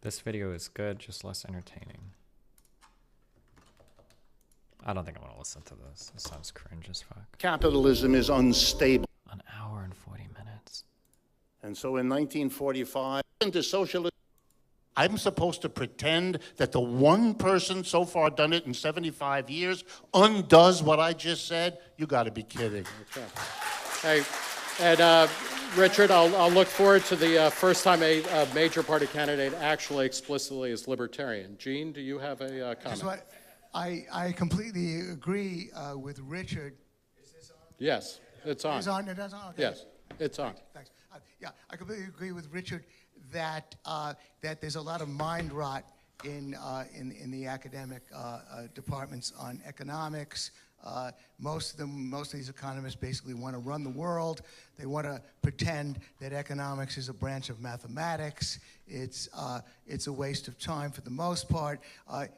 This video is good, just less entertaining. I don't think I want to listen to this. This sounds cringe as fuck. Capitalism is unstable. An hour and 40 minutes. And so in 1945, into socialism, I'm supposed to pretend that the one person so far done it in 75 years undoes what I just said? You got to be kidding. Hey, and Richard, I'll look forward to the first time a major party candidate actually explicitly is libertarian. Gene, do you have a comment? I completely agree with Richard. Is this on? Yes, it's on. It's on? It is on? Okay. Yes, it's on. Thanks. Yeah, I completely agree with Richard that that there's a lot of mind rot in the academic departments on economics. Most of these economists basically want to run the world. They want to pretend that economics is a branch of mathematics. It's a waste of time for the most part.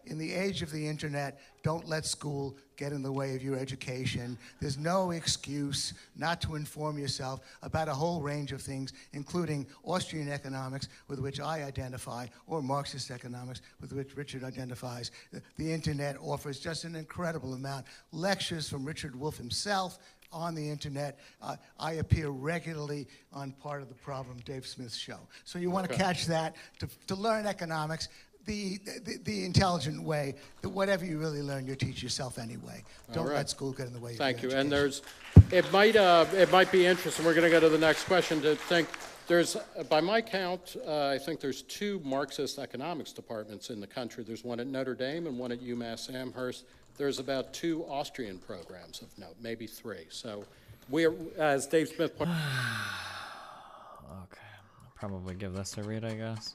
In the age of the internet, don't let school get in the way of your education. There's no excuse not to inform yourself about a whole range of things, including Austrian economics, with which I identify, or Marxist economics, with which Richard identifies. The internet offers just an incredible amount. Lectures from Richard Wolff himself on the internet. I appear regularly on Part of the Problem, Dave Smith's show. So you want to catch that to learn economics the intelligent way, that whatever you really learn, you teach yourself anyway. Don't let school get in the way of your education. Thank you. And it might be interesting, we're going to go to the next question, to think there's, by my count, I think there's 2 Marxist economics departments in the country. There's one at Notre Dame and one at UMass Amherst. There's about 2 Austrian programs of note, maybe 3. So we're, as Dave Smith pointed Okay, I'll probably give this a read, I guess.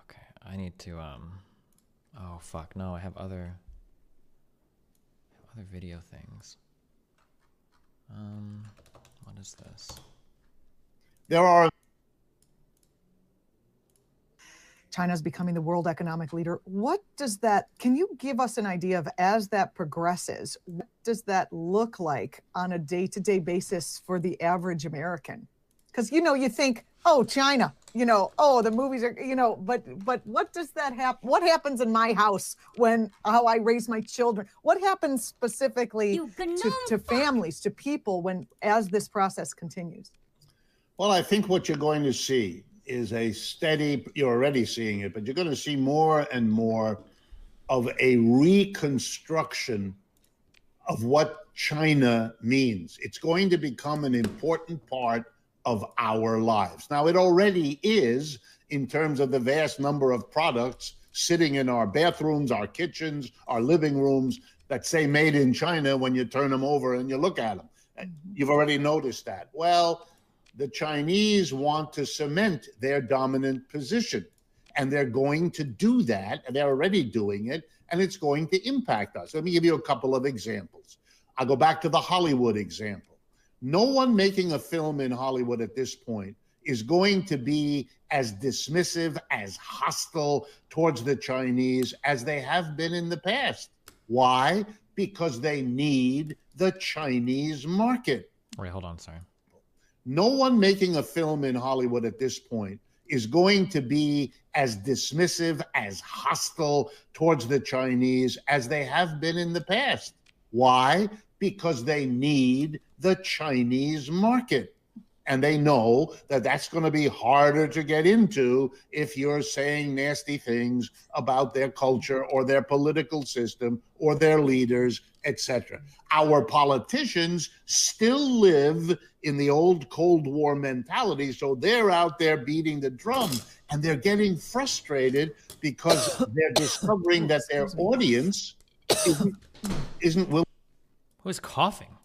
Okay, I need to, oh fuck, no, I have other video things. What is this? There are China's becoming the world economic leader. What does that, can you give us an idea of, as that progresses, what does that look like on a day-to-day basis for the average American? Because, you think, oh, China, oh, the movies are, but what does that happen? What happens in my house how I raise my children? What happens specifically to families, to people as this process continues? Well, I think what you're going to see is a steady, you're already seeing it, but you're going to see more and more of a reconstruction of what China means. It's going to become an important part of our lives. Now, it already is in terms of the vast number of products sitting in our bathrooms, our kitchens, our living rooms that say made in China when you turn them over and you look at them. You've already noticed that. Well, the Chinese want to cement their dominant position, and they're going to do that, and they're already doing it, and it's going to impact us. Let me give you a couple of examples. I'll go back to the Hollywood example. No one making a film in Hollywood at this point is going to be as dismissive, as hostile towards the Chinese as they have been in the past. Why? Because they need the Chinese market. Wait, hold on, sorry. No one making a film in Hollywood at this point is going to be as dismissive, as hostile towards the Chinese as they have been in the past. Why? Because they need the Chinese market. And they know that that's going to be harder to get into if you're saying nasty things about their culture or their political system or their leaders, etc. Our politicians still live in the old Cold War mentality, so they're out there beating the drum, and they're getting frustrated because they're discovering that their audience isn't willing. Who's coughing?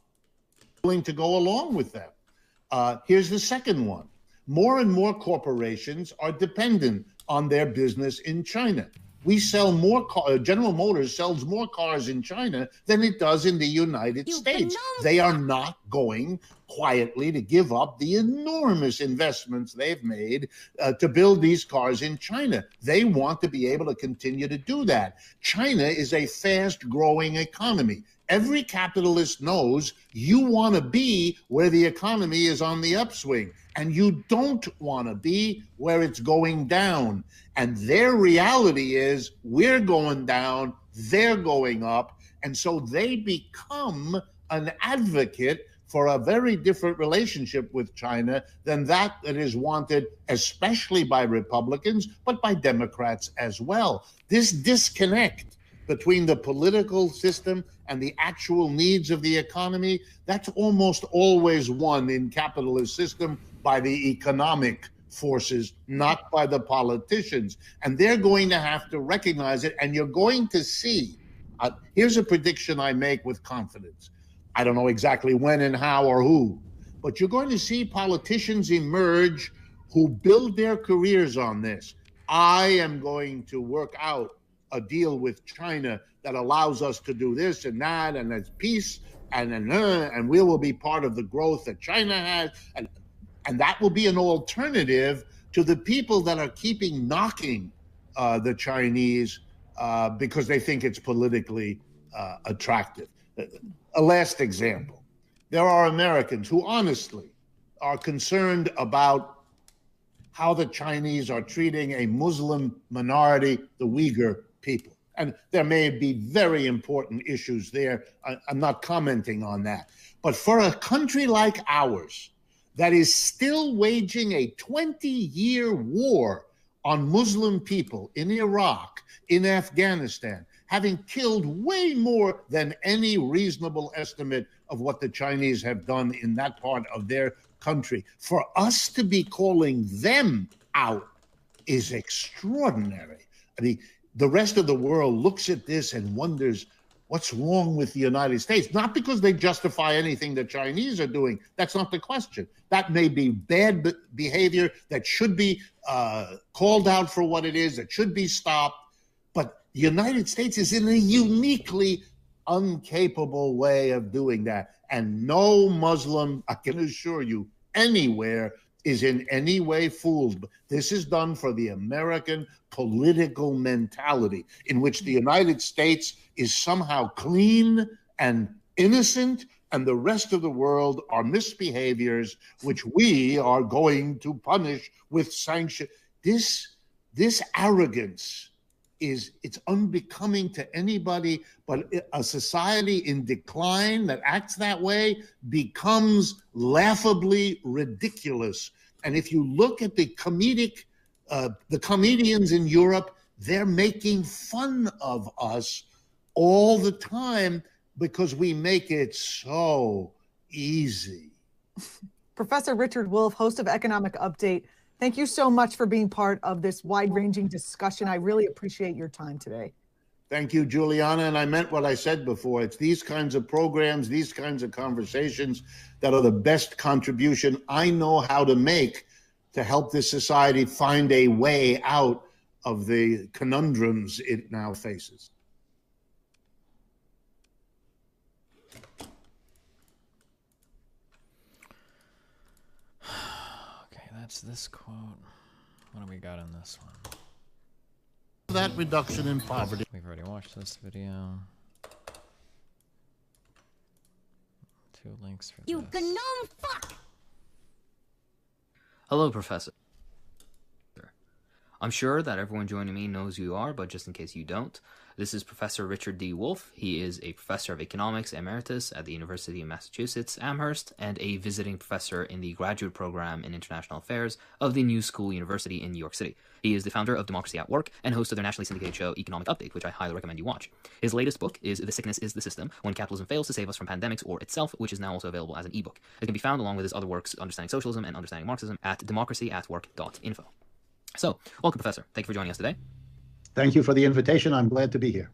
Willing to go along with them. Here's the second one. More and more corporations are dependent on their business in China. We sell more cars, General Motors sells more cars in China than it does in the United States. They are not going quietly to give up the enormous investments they've made to build these cars in China. They want to be able to continue to do that. China is a fast-growing economy. every capitalist knows you want to be where the economy is on the upswing, and you don't want to be where it's going down. And their reality is we're going down, they're going up, and so they become an advocate for a very different relationship with China than that is wanted, especially by Republicans, but by Democrats as well. This disconnect between the political system and the actual needs of the economy, that's almost always won in capitalist system by the economic forces, not by the politicians. And they're going to have to recognize it, and you're going to see, here's a prediction I make with confidence. I don't know exactly when and how or who, but you're going to see politicians emerge who build their careers on this. I am going to work out a deal with China that allows us to do this and that, and there's peace, and we will be part of the growth that China has, and that will be an alternative to the people that are keeping knocking the Chinese because they think it's politically attractive. A last example. There are Americans who honestly are concerned about how the Chinese are treating a Muslim minority, the Uyghur people. And there may be very important issues there. I'm not commenting on that. But for a country like ours that is still waging a 20-year war on Muslim people in Iraq, in Afghanistan, having killed way more than any reasonable estimate of what the Chinese have done in that part of their country, for us to be calling them out is extraordinary. I mean, the rest of the world looks at this and wonders what's wrong with the United States, not because they justify anything the Chinese are doing. That's not the question. That may be bad behavior that should be called out for what it is, that should be stopped. But the United States is in a uniquely incapable way of doing that. And no Muslim, I can assure you, anywhere is in any way fooled. This is done for the American political mentality in which the United States is somehow clean and innocent, and the rest of the world are misbehaviors which we are going to punish with sanction. This arrogance it's unbecoming to anybody, but a society in decline that acts that way becomes laughably ridiculous. And if you look at the comedians in Europe, they're making fun of us all the time because we make it so easy. Professor Richard Wolff, host of Economic Update, thank you so much for being part of this wide-ranging discussion. I really appreciate your time today. Thank you, Juliana. And I meant what I said before. It's these kinds of programs, these kinds of conversations that are the best contribution I know how to make to help this society find a way out of the conundrums it now faces. That's this quote. What do we got in this one? That reduction in poverty. We've already watched this video. 2 links for you this. gnome fuck! Hello, Professor. I'm sure that everyone joining me knows who you are, but just in case you don't, this is Professor Richard D. Wolff. He is a professor of economics emeritus at the University of Massachusetts, Amherst, and a visiting professor in the graduate program in international affairs of the New School University in New York City. He is the founder of Democracy at Work and host of their nationally syndicated show Economic Update, which I highly recommend you watch. His latest book is The Sickness is the System, When Capitalism Fails to Save Us from Pandemics or Itself, which is now also available as an ebook. It can be found along with his other works, Understanding Socialism and Understanding Marxism, at democracyatwork.info. So, welcome, Professor. Thank you for joining us today. Thank you for the invitation. I'm glad to be here.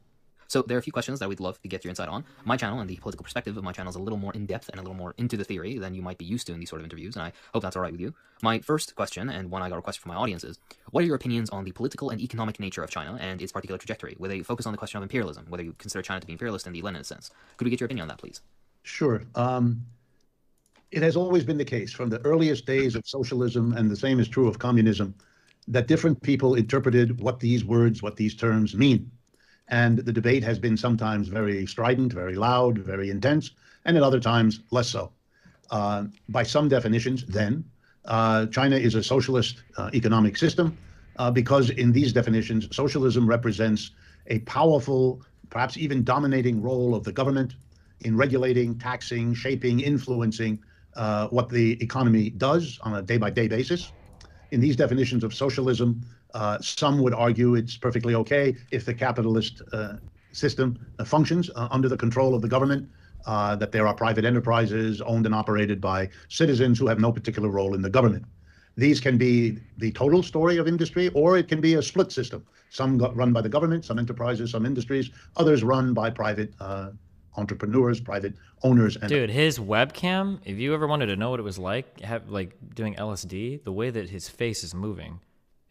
So there are a few questions that we'd love to get your insight on. My channel and the political perspective of my channel is a little more in-depth and a little more into the theory than you might be used to in these sort of interviews, and I hope that's all right with you. My first question, and one I got requested from my audience, is what are your opinions on the political and economic nature of China and its particular trajectory, with a focus on the question of imperialism, whether you consider China to be imperialist in the Leninist sense? Could we get your opinion on that, please? Sure. It has always been the case from the earliest days of socialism, and the same is true of communism, that different people interpreted what these words, what these terms mean. And the debate has been sometimes very strident, very loud, very intense, and at other times less so. By some definitions, then, China is a socialist economic system because in these definitions, socialism represents a powerful, perhaps even dominating role of the government in regulating, taxing, shaping, influencing what the economy does on a day-by-day basis. In these definitions of socialism, some would argue it's perfectly okay if the capitalist system functions under the control of the government, that there are private enterprises owned and operated by citizens who have no particular role in the government. These can be the total story of industry, or it can be a split system. Some run by the government, some enterprises, some industries, others run by private entrepreneurs, private owners. And dude, his webcam, if you ever wanted to know what it was like doing LSD, the way that his face is moving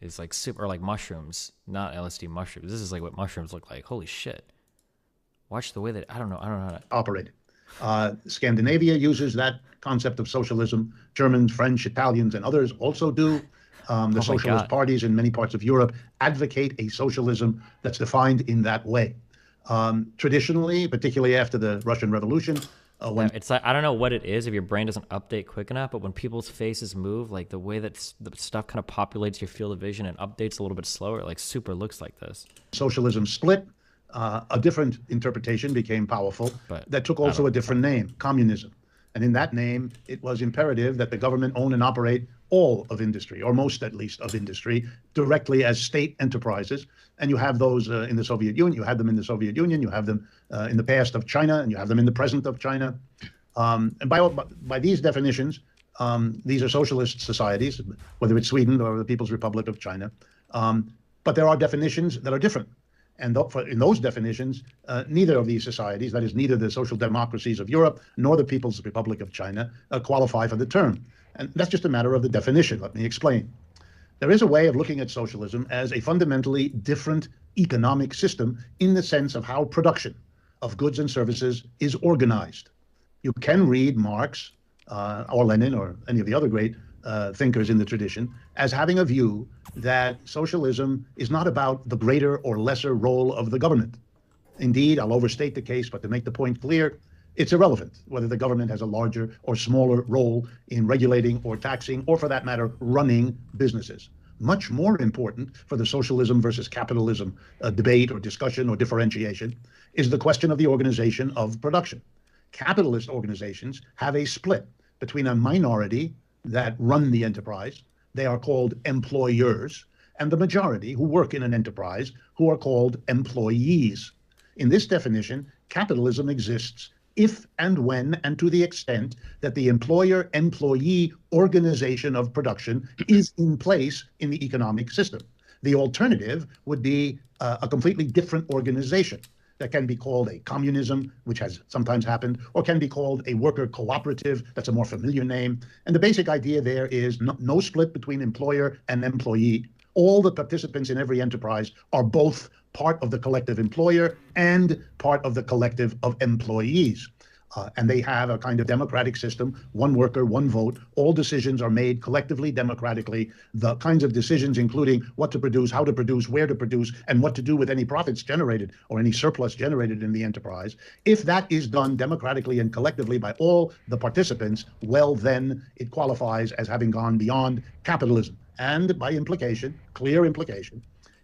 is like super, or like mushrooms, not LSD mushrooms. This is like what mushrooms look like. Holy shit. Watch the way that, I don't know how to operate. Scandinavia uses that concept of socialism. Germans, French, Italians, and others also do. The socialist parties in many parts of Europe advocate a socialism that's defined in that way. Traditionally, particularly after the Russian Revolution, when it's like, I don't know what it is if your brain doesn't update quick enough, but when people's faces move, like the way that the stuff kind of populates your field of vision and updates a little bit slower, it like super looks like this. Socialism split. A different interpretation became powerful that took also a different name, communism. And in that name, it was imperative that the government own and operate all of industry, or most at least of industry, directly as state enterprises. And you have those in the Soviet Union. You had them in the Soviet Union. You have them in the past of China, and you have them in the present of China. And by these definitions, these are socialist societies, whether it's Sweden or the People's Republic of China. But there are definitions that are different. And in those definitions, neither of these societies, that is, neither the social democracies of Europe nor the People's Republic of China, qualify for the term. And that's just a matter of the definition. Let me explain. There is a way of looking at socialism as a fundamentally different economic system in the sense of how production of goods and services is organized. You can read Marx or Lenin or any of the other great thinkers in the tradition as having a view that socialism is not about the greater or lesser role of the government. Indeed, I'll overstate the case, but to make the point clear, it's irrelevant whether the government has a larger or smaller role in regulating or taxing, or for that matter, running businesses. Much more important for the socialism versus capitalism debate or discussion or differentiation is the question of the organization of production. Capitalist organizations have a split between a minority that run the enterprise, they are called employers, and the majority who work in an enterprise, who are called employees. In this definition, capitalism exists if and when and to the extent that the employer-employee organization of production is in place in the economic system. The alternative would be a completely different organization that can be called a communism, which has sometimes happened, or can be called a worker cooperative. That's a more familiar name. And the basic idea there is no split between employer and employee. All the participants in every enterprise are both part of the collective employer and part of the collective of employees. And they have a kind of democratic system, one worker, one vote. All decisions are made collectively, democratically. The kinds of decisions, including what to produce, how to produce, where to produce, and what to do with any profits generated or any surplus generated in the enterprise. If that is done democratically and collectively by all the participants, well, then it qualifies as having gone beyond capitalism. And by implication, clear implication,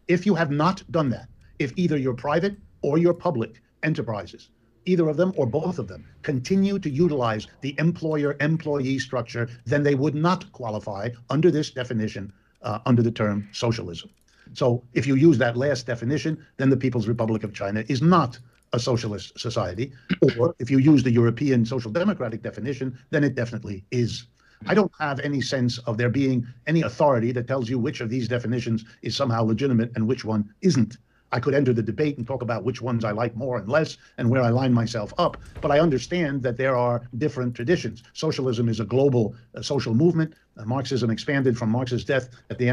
if you have not done that, if either you're private or you're public enterprises, either of them or both of them, continue to utilize the employer-employee structure, then they would not qualify under this definition, under the term socialism. So if you use that last definition, then the People's Republic of China is not a socialist society. Or if you use the European social democratic definition, then it definitely is. I don't have any sense of there being any authority that tells you which of these definitions is somehow legitimate and which one isn't. I could enter the debate and talk about which ones I like more and less and where I line myself up, but I understand that there are different traditions. Socialism is a global social movement. Marxism expanded from Marx's death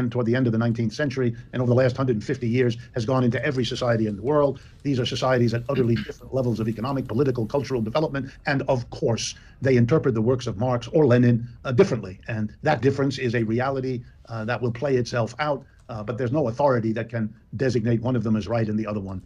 toward the end of the 19th century, and over the last 150 years has gone into every society in the world. These are societies at utterly different levels of economic, political, cultural development, and of course, they interpret the works of Marx or Lenin differently. And that difference is a reality that will play itself out but there's no authority that can designate one of them as right and the other one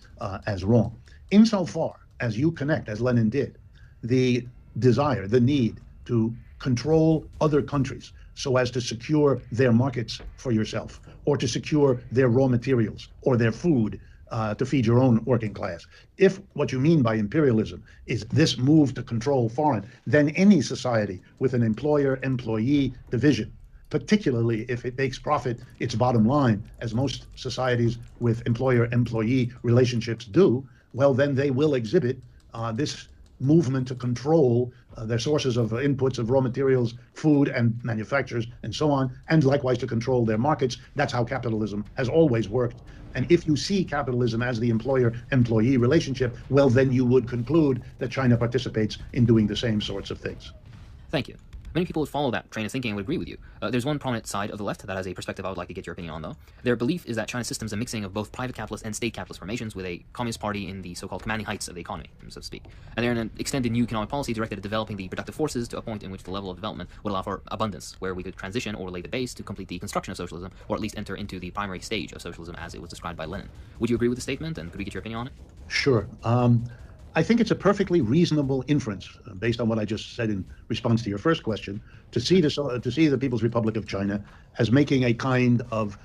as wrong. Insofar as you connect, as Lenin did, the desire, the need to control other countries so as to secure their markets for yourself, or to secure their raw materials or their food to feed your own working class. If what you mean by imperialism is this move to control foreign, then any society with an employer-employee division, particularly if it makes profit its bottom line, as most societies with employer-employee relationships do, well, then they will exhibit this movement to control their sources of inputs of raw materials, food and manufacturers, and so on, and likewise to control their markets. That's how capitalism has always worked. And if you see capitalism as the employer-employee relationship, well, then you would conclude that China participates in doing the same sorts of things. Thank you. Many people would follow that train of thinking and would agree with you. There's one prominent side of the left that has a perspective I would like to get your opinion on, though. Their belief is that China's system is a mixing of both private capitalist and state capitalist formations, with a communist party in the so-called commanding heights of the economy, so to speak. And they're in an extended new economic policy directed at developing the productive forces to a point in which the level of development would allow for abundance, where we could transition or lay the base to complete the construction of socialism, or at least enter into the primary stage of socialism as it was described by Lenin. Would you agree with the statement, and could we get your opinion on it? Sure. I think it's a perfectly reasonable inference, based on what I just said in response to your first question, to see the People's Republic of China as making a kind of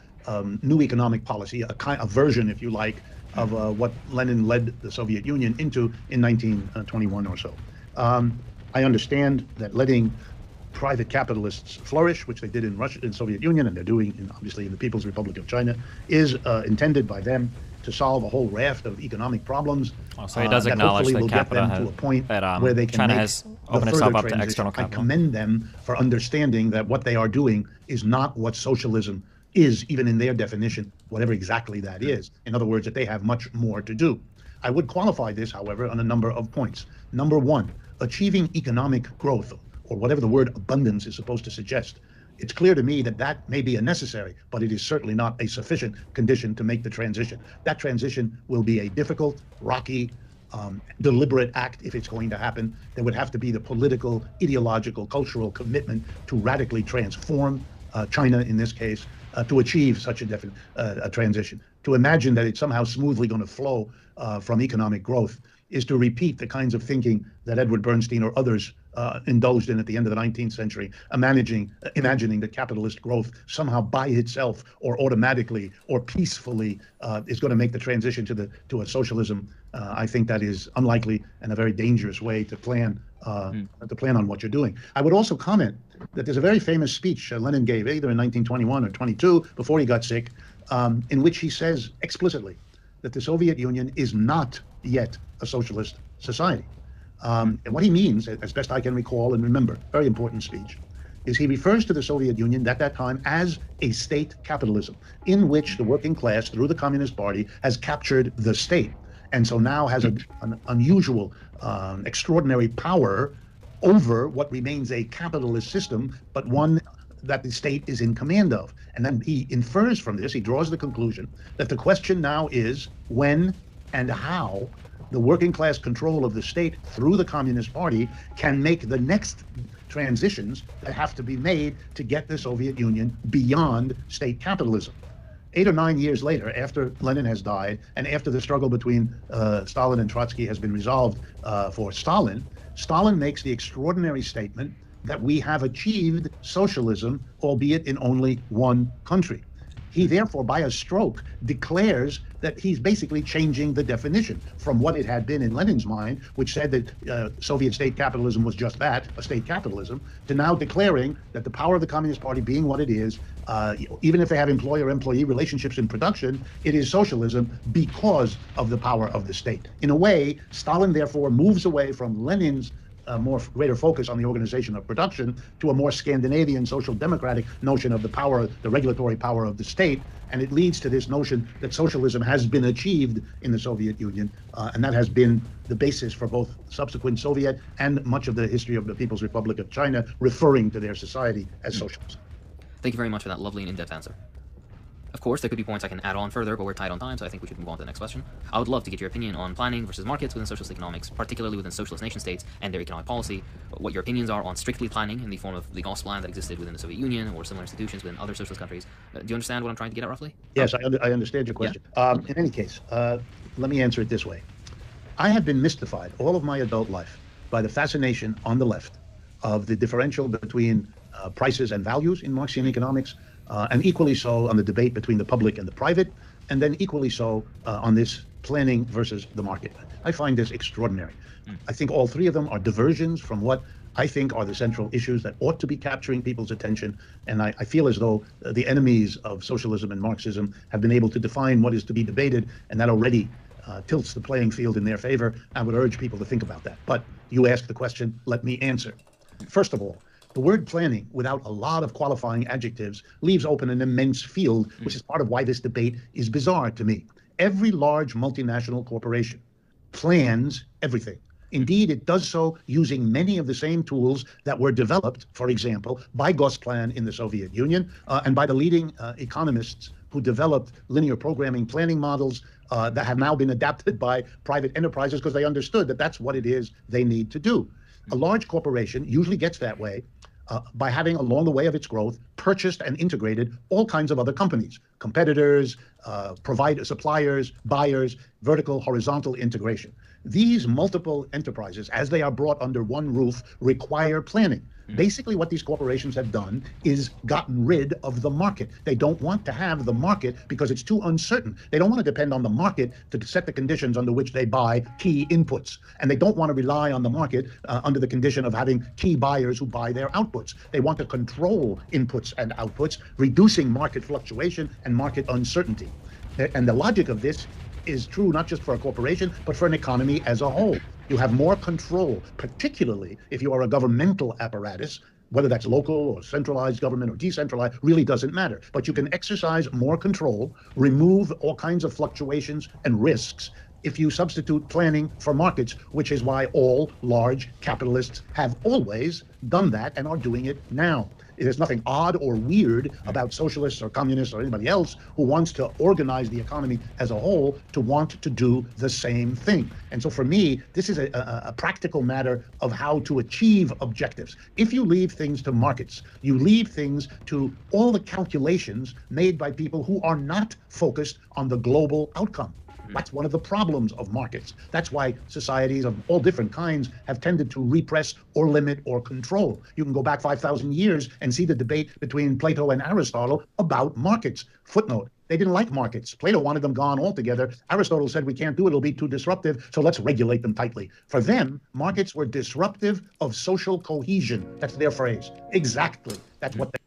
new economic policy, a version, if you like, of what Lenin led the Soviet Union into in 1921 or so. I understand that letting private capitalists flourish, which they did in Russia, in Soviet Union, and they're doing, obviously, in the People's Republic of China, is intended by them to solve a whole raft of economic problems. So he does acknowledge that capita has, to a point that where they can China make has opened itself up to external capital. I commend them for understanding that what they are doing is not what socialism is, even in their definition, whatever exactly that is. In other words, that they have much more to do. I would qualify this, however, on a number of points. Number one, achieving economic growth, or whatever the word abundance is supposed to suggest. It's clear to me that that may be a necessary, but it is certainly not a sufficient condition to make the transition. That transition will be a difficult, rocky, deliberate act if it's going to happen. There would have to be the political, ideological, cultural commitment to radically transform China, in this case, to achieve such a transition. To imagine that it's somehow smoothly going to flow from economic growth is to repeat the kinds of thinking that Edward Bernstein or others indulged in at the end of the 19th century, imagining that capitalist growth somehow by itself or automatically or peacefully is going to make the transition to a socialism. I think that is unlikely and a very dangerous way to plan on what you're doing. I would also comment that there's a very famous speech Lenin gave either in 1921 or 22 before he got sick, in which he says explicitly that the Soviet Union is not yet a socialist society. And what he means, as best I can recall and remember, very important speech, is he refers to the Soviet Union at that time as a state capitalism, in which the working class, through the Communist Party, has captured the state, and so now has an unusual, extraordinary power over what remains a capitalist system, but one that the state is in command of. And then he infers from this, he draws the conclusion that the question now is when and how the working class control of the state through the Communist Party can make the next transitions that have to be made to get the Soviet Union beyond state capitalism. 8 or 9 years later, after Lenin has died, and after the struggle between Stalin and Trotsky has been resolved for Stalin, Stalin makes the extraordinary statement that we have achieved socialism, albeit in only one country. He therefore, by a stroke, declares that he's basically changing the definition from what it had been in Lenin's mind, which said that Soviet state capitalism was just that, a state capitalism, to now declaring that the power of the Communist Party being what it is, even if they have employer-employee relationships in production, it is socialism because of the power of the state. In a way, Stalin therefore moves away from Lenin's greater focus on the organization of production to a more Scandinavian social democratic notion of the power, the regulatory power of the state, and it leads to this notion that socialism has been achieved in the Soviet Union, and that has been the basis for both subsequent Soviet and much of the history of the People's Republic of China referring to their society as socialism. Thank you very much for that lovely and in-depth answer. Of course, there could be points I can add on further, but we're tight on time, so I think we should move on to the next question. I would love to get your opinion on planning versus markets within socialist economics, particularly within socialist nation-states and their economic policy, what your opinions are on strictly planning in the form of the Gosplan that existed within the Soviet Union or similar institutions within other socialist countries. Do you understand what I'm trying to get at roughly? Yes, I understand your question. Yeah. In any case, let me answer it this way. I have been mystified all of my adult life by the fascination on the left of the differential between prices and values in Marxian economics, and equally so on the debate between the public and the private, and then equally so on this planning versus the market. I find this extraordinary. I think all three of them are diversions from what I think are the central issues that ought to be capturing people's attention, and I feel as though the enemies of socialism and Marxism have been able to define what is to be debated, and that already tilts the playing field in their favor. I would urge people to think about that. But you asked the question, let me answer. First of all, the word planning, without a lot of qualifying adjectives, leaves open an immense field, which is part of why this debate is bizarre to me. Every large multinational corporation plans everything. Indeed, it does so using many of the same tools that were developed, for example, by Gosplan in the Soviet Union and by the leading economists who developed linear programming planning models that have now been adapted by private enterprises because they understood that that's what it is they need to do. A large corporation usually gets that way by having, along the way of its growth, purchased and integrated all kinds of other companies, competitors, suppliers, buyers, vertical, horizontal integration. These multiple enterprises, as they are brought under one roof, require planning. Basically, what these corporations have done is gotten rid of the market. They don't want to have the market because it's too uncertain. They don't want to depend on the market to set the conditions under which they buy key inputs. And they don't want to rely on the market under the condition of having key buyers who buy their outputs. They want to control inputs and outputs, reducing market fluctuation and market uncertainty. And the logic of this is true not just for a corporation, but for an economy as a whole. You have more control, particularly if you are a governmental apparatus, whether that's local or centralized government or decentralized, really doesn't matter. But you can exercise more control, remove all kinds of fluctuations and risks if you substitute planning for markets, which is why all large capitalists have always done that and are doing it now. There's nothing odd or weird about socialists or communists or anybody else who wants to organize the economy as a whole to want to do the same thing. And so for me, this is a practical matter of how to achieve objectives. If you leave things to markets, you leave things to all the calculations made by people who are not focused on the global outcome. That's one of the problems of markets. That's why societies of all different kinds have tended to repress or limit or control. You can go back 5,000 years and see the debate between Plato and Aristotle about markets. Footnote, they didn't like markets. Plato wanted them gone altogether. Aristotle said we can't do it, it'll be too disruptive, so let's regulate them tightly. For them, markets were disruptive of social cohesion. That's their phrase. Exactly. That's what they...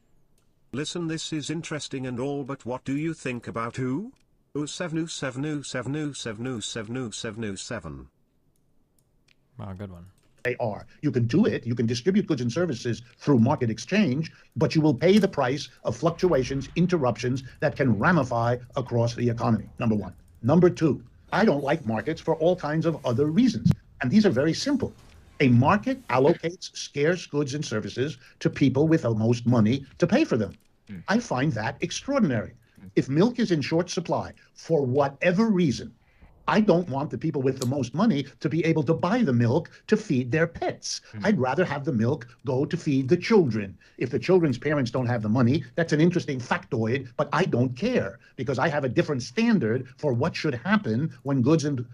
Listen, this is interesting and all, but what do you think about who? 070707070707. Wow, good one. They are. You can do it. You can distribute goods and services through market exchange, but you will pay the price of fluctuations, interruptions that can ramify across the economy, number one. Number two, I don't like markets for all kinds of other reasons. And these are very simple. A market allocates scarce goods and services to people with the most money to pay for them. I find that extraordinary. If milk is in short supply, for whatever reason, I don't want the people with the most money to be able to buy the milk to feed their pets. I'd rather have the milk go to feed the children. If the children's parents don't have the money, that's an interesting factoid, but I don't care because I have a different standard for what should happen when goods and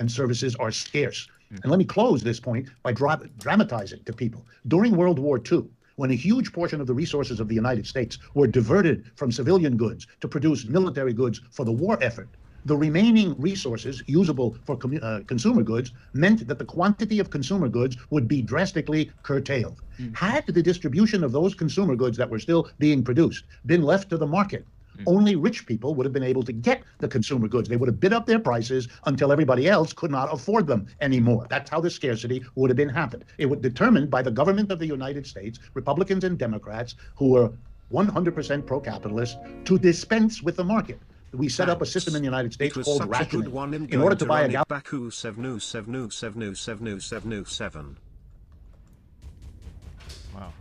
services are scarce. And let me close this point by dramatizing to people. During World War II, when a huge portion of the resources of the United States were diverted from civilian goods to produce military goods for the war effort, the remaining resources usable for consumer goods meant that the quantity of consumer goods would be drastically curtailed. Had the distribution of those consumer goods that were still being produced been left to the market, only rich people would have been able to get the consumer goods. They would have bid up their prices until everybody else could not afford them anymore. That's how the scarcity would have been happened. It was determined by the government of the United States, Republicans and Democrats, who were 100% pro-capitalist, to dispense with the market. We set up a system in the United States called rationing. In order to buy a gallon... Baku 707070707. Wow.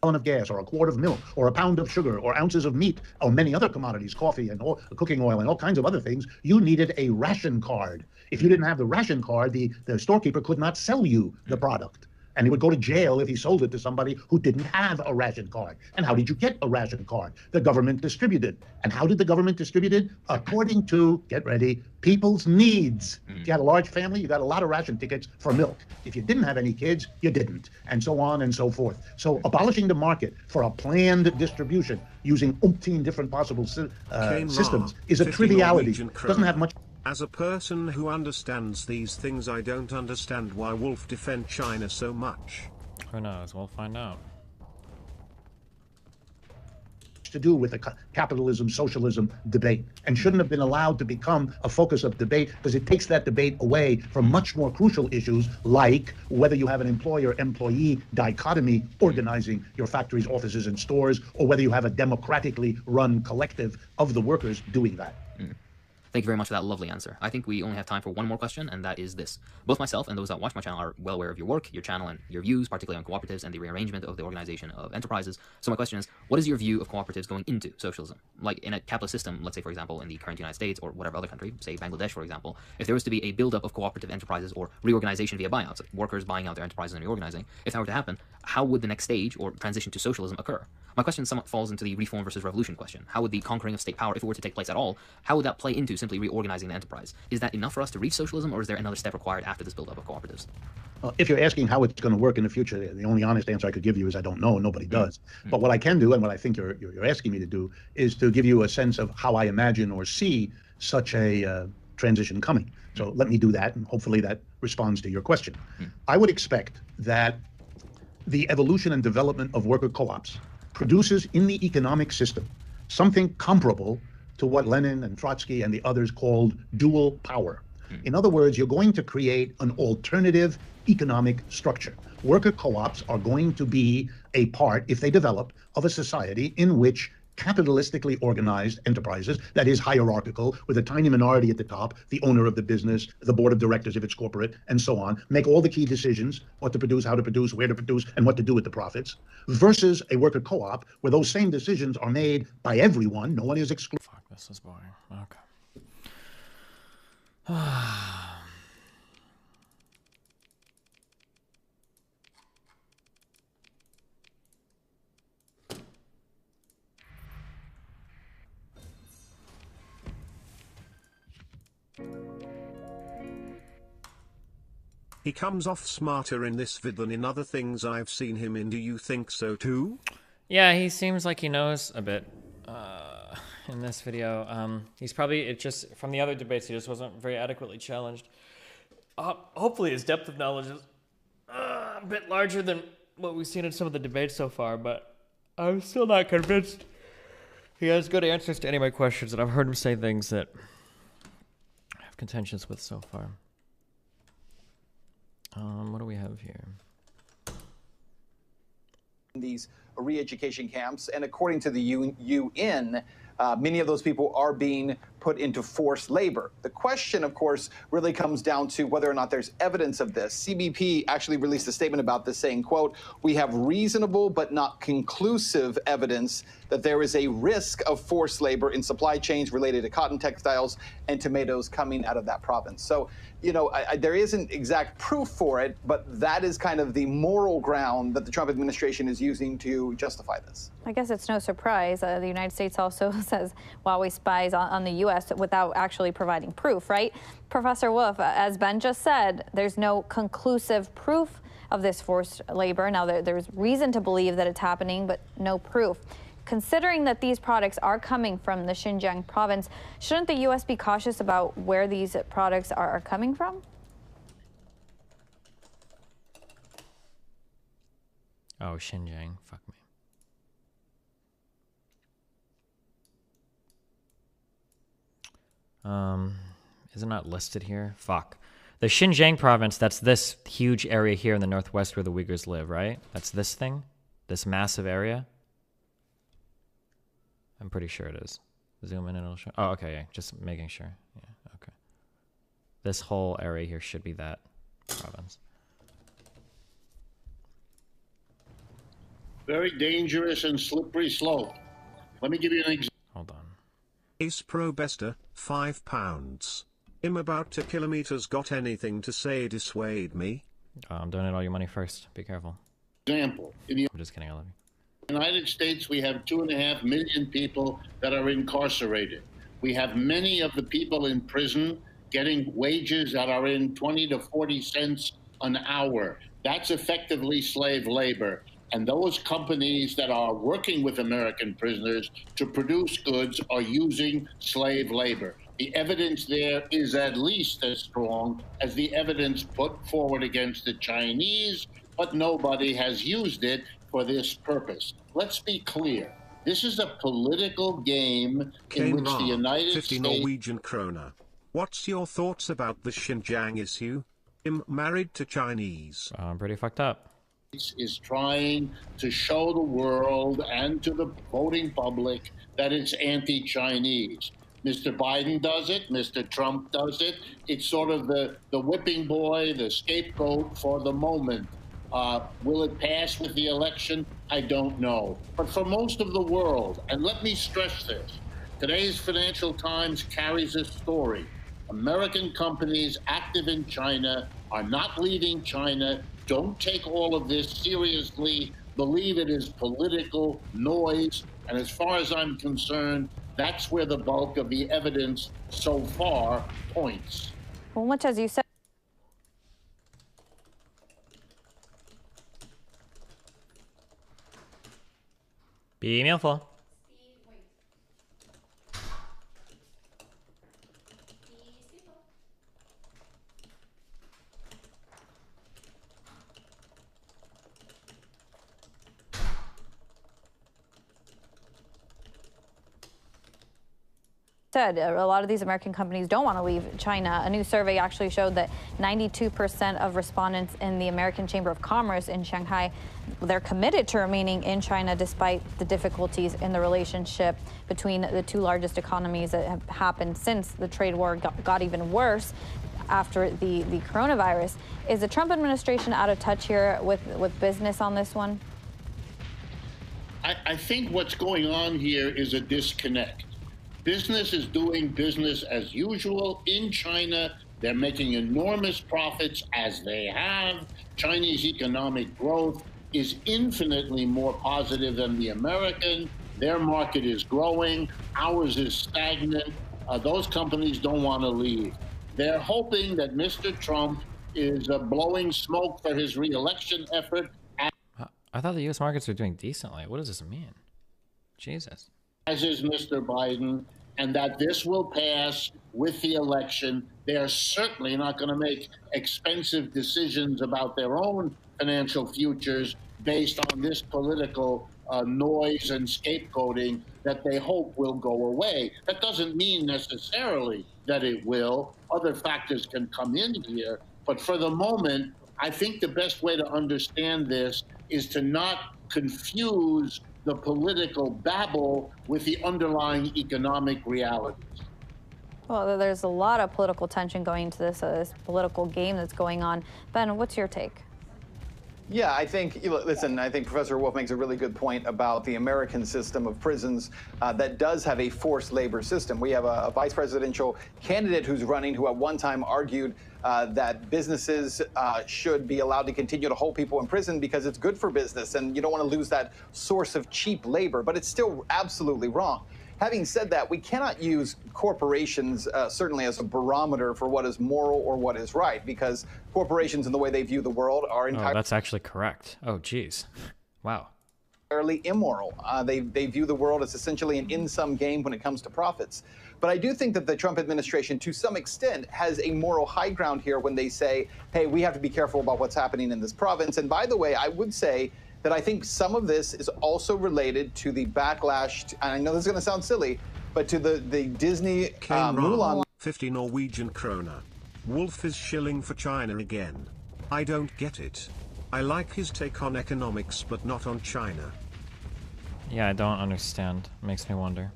gallon of gas or a quart of milk or a pound of sugar or ounces of meat or many other commodities, coffee and cooking oil and all kinds of other things, you needed a ration card. If you didn't have the ration card, the storekeeper could not sell you the product. And he would go to jail if he sold it to somebody who didn't have a ration card. And how did you get a ration card? The government distributed. And how did the government distribute it? According to, get ready, people's needs. If you had a large family, you got a lot of ration tickets for milk. If you didn't have any kids, you didn't. And so on and so forth. So abolishing the market for a planned distribution using umpteen different possible systems is a triviality. Doesn't have much. As a person who understands these things, I don't understand why Wolff defend China so much. Who knows? We'll find out. To do with the capitalism, socialism debate, and shouldn't have been allowed to become a focus of debate, because it takes that debate away from much more crucial issues like whether you have an employer-employee dichotomy organizing your factories, offices, and stores, or whether you have a democratically run collective of the workers doing that. Thank you very much for that lovely answer. I think we only have time for one more question, and that is this. Both myself and those that watch my channel are well aware of your work, your channel, and your views, particularly on cooperatives and the rearrangement of the organization of enterprises. So my question is, what is your view of cooperatives going into socialism? Like in a capitalist system, let's say, for example, in the current United States or whatever other country, say Bangladesh, for example, if there was to be a buildup of cooperative enterprises or reorganization via buyouts, like workers buying out their enterprises and reorganizing, if that were to happen, how would the next stage or transition to socialism occur? My question somewhat falls into the reform versus revolution question. How would the conquering of state power, if it were to take place at all, how would that play into simply reorganizing the enterprise? Is that enough for us to reach socialism, or is there another step required after this buildup of cooperatives? If you're asking how it's going to work in the future, the only honest answer I could give you is I don't know. Nobody does. But what I can do, and what I think you're asking me to do, is to give you a sense of how I imagine or see such a transition coming. So let me do that, and hopefully that responds to your question. I would expect that the evolution and development of worker co-ops produces in the economic system something comparable to what Lenin and Trotsky and the others called dual power. In other words, you're going to create an alternative economic structure. Worker co-ops are going to be a part, if they develop, of a society in which capitalistically organized enterprises, that is hierarchical, with a tiny minority at the top, the owner of the business, the board of directors if it's corporate, and so on, make all the key decisions, what to produce, how to produce, where to produce, and what to do with the profits, versus a worker co-op where those same decisions are made by everyone, no one is excluded. Fuck, this is boring. Okay. He comes off smarter in this vid than in other things I've seen him in. Do you think so too? Yeah, he seems like he knows a bit in this video. He's probably, it just, from the other debates, he just wasn't very adequately challenged. Hopefully his depth of knowledge is a bit larger than what we've seen in some of the debates so far, but I'm still not convinced he has good answers to any of my questions, and I've heard him say things that I have contentions with so far. What do we have here? These re-education camps, and according to the UN, many of those people are being put into forced labor. The question, of course, really comes down to whether or not there's evidence of this. CBP actually released a statement about this saying, quote, "We have reasonable but not conclusive evidence that there is a risk of forced labor in supply chains related to cotton, textiles, and tomatoes coming out of that province." So, you know, there isn't exact proof for it, but that is kind of the moral ground that the Trump administration is using to justify this. I guess it's no surprise. The United States also says Huawei spies on the U.S. without actually providing proof, right? Professor Wolff, as Ben just said, there's no conclusive proof of this forced labor. Now, there's reason to believe that it's happening, but no proof. Considering that these products are coming from the Xinjiang province, shouldn't the U.S. be cautious about where these products are coming from? Oh, Xinjiang. Fuck me. Is it not listed here? Fuck. The Xinjiang province, that's this huge area here in the northwest where the Uyghurs live, right? That's this thing? This massive area? I'm pretty sure it is. Zoom in and it'll show. Oh, okay, yeah. Just making sure. Yeah, okay. This whole area here should be that province. Very dangerous and slippery slope. Let me give you an example. Hold on. Ace Pro Bester, £5. I'm about 2 kilometers. Got anything to say dissuade me? Donate all your money first. Be careful. In the I'm just kidding. I love you. United States, we have 2.5 million people that are incarcerated. We have many of the people in prison getting wages that are in 20 to 40 cents an hour. That's effectively slave labor. And those companies that are working with American prisoners to produce goods are using slave labor. The evidence there is at least as strong as the evidence put forward against the Chinese, but nobody has used it for this purpose. Let's be clear. This is a political game in which the United 50 States... Norwegian kroner. What's your thoughts about the Xinjiang issue? I'm married to Chinese. I'm pretty fucked up. is trying to show the world and to the voting public that it's anti-Chinese. Mr. Biden does it, Mr. Trump does it. It's sort of the whipping boy, the scapegoat for the moment. Will it pass with the election? I don't know. But for most of the world, and let me stress this, today's Financial Times carries a story. American companies active in China are not leaving China. Don't take all of this seriously. Believe it is political noise. And as far as I'm concerned, that's where the bulk of the evidence so far points. Well, much as you said. Be careful. Said a lot of these American companies don't want to leave China. A new survey actually showed that 92% of respondents in the American Chamber of Commerce in Shanghai, they're committed to remaining in China despite the difficulties in the relationship between the two largest economies that have happened since the trade war got even worse after the coronavirus. Is the Trump administration out of touch here with business on this one? I think what's going on here is a disconnect. Business is doing business as usual in China. They're making enormous profits as they have. Chinese economic growth is infinitely more positive than the American. Their market is growing. Ours is stagnant. Those companies don't want to leave. They're hoping that Mr. Trump is blowing smoke for his re-election effort. I thought the U.S. markets were doing decently. What does this mean? Jesus. As is Mr. Biden, and that this will pass with the election. They are certainly not going to make expensive decisions about their own financial futures based on this political noise and scapegoating that they hope will go away. That doesn't mean necessarily that it will. Other factors can come in here. But for the moment, I think the best way to understand this is to not confuse the political babble with the underlying economic realities. Well, there's a lot of political tension going into this political game that's going on. Ben, what's your take? Yeah, I think, listen, I think Professor Wolff makes a really good point about the American system of prisons that does have a forced labor system. We have a vice presidential candidate who's running who at one time argued that businesses should be allowed to continue to hold people in prison because it's good for business and you don't want to lose that source of cheap labor, but it's still absolutely wrong. Having said that, we cannot use corporations certainly as a barometer for what is moral or what is right, because corporations and the way they view the world are entirely... Oh, that's actually correct. Oh, geez. Wow. ...entirely immoral. They view the world as essentially an in-sum game when it comes to profits. But I do think that the Trump administration, to some extent, has a moral high ground here when they say, hey, we have to be careful about what's happening in this province. And by the way, I would say that I think some of this is also related to the backlash, and I know this is going to sound silly, but to the Disney Mulan... 50 Norwegian kroner. Wolff is shilling for China again. I don't get it. I like his take on economics, but not on China. Yeah, I don't understand. Makes me wonder.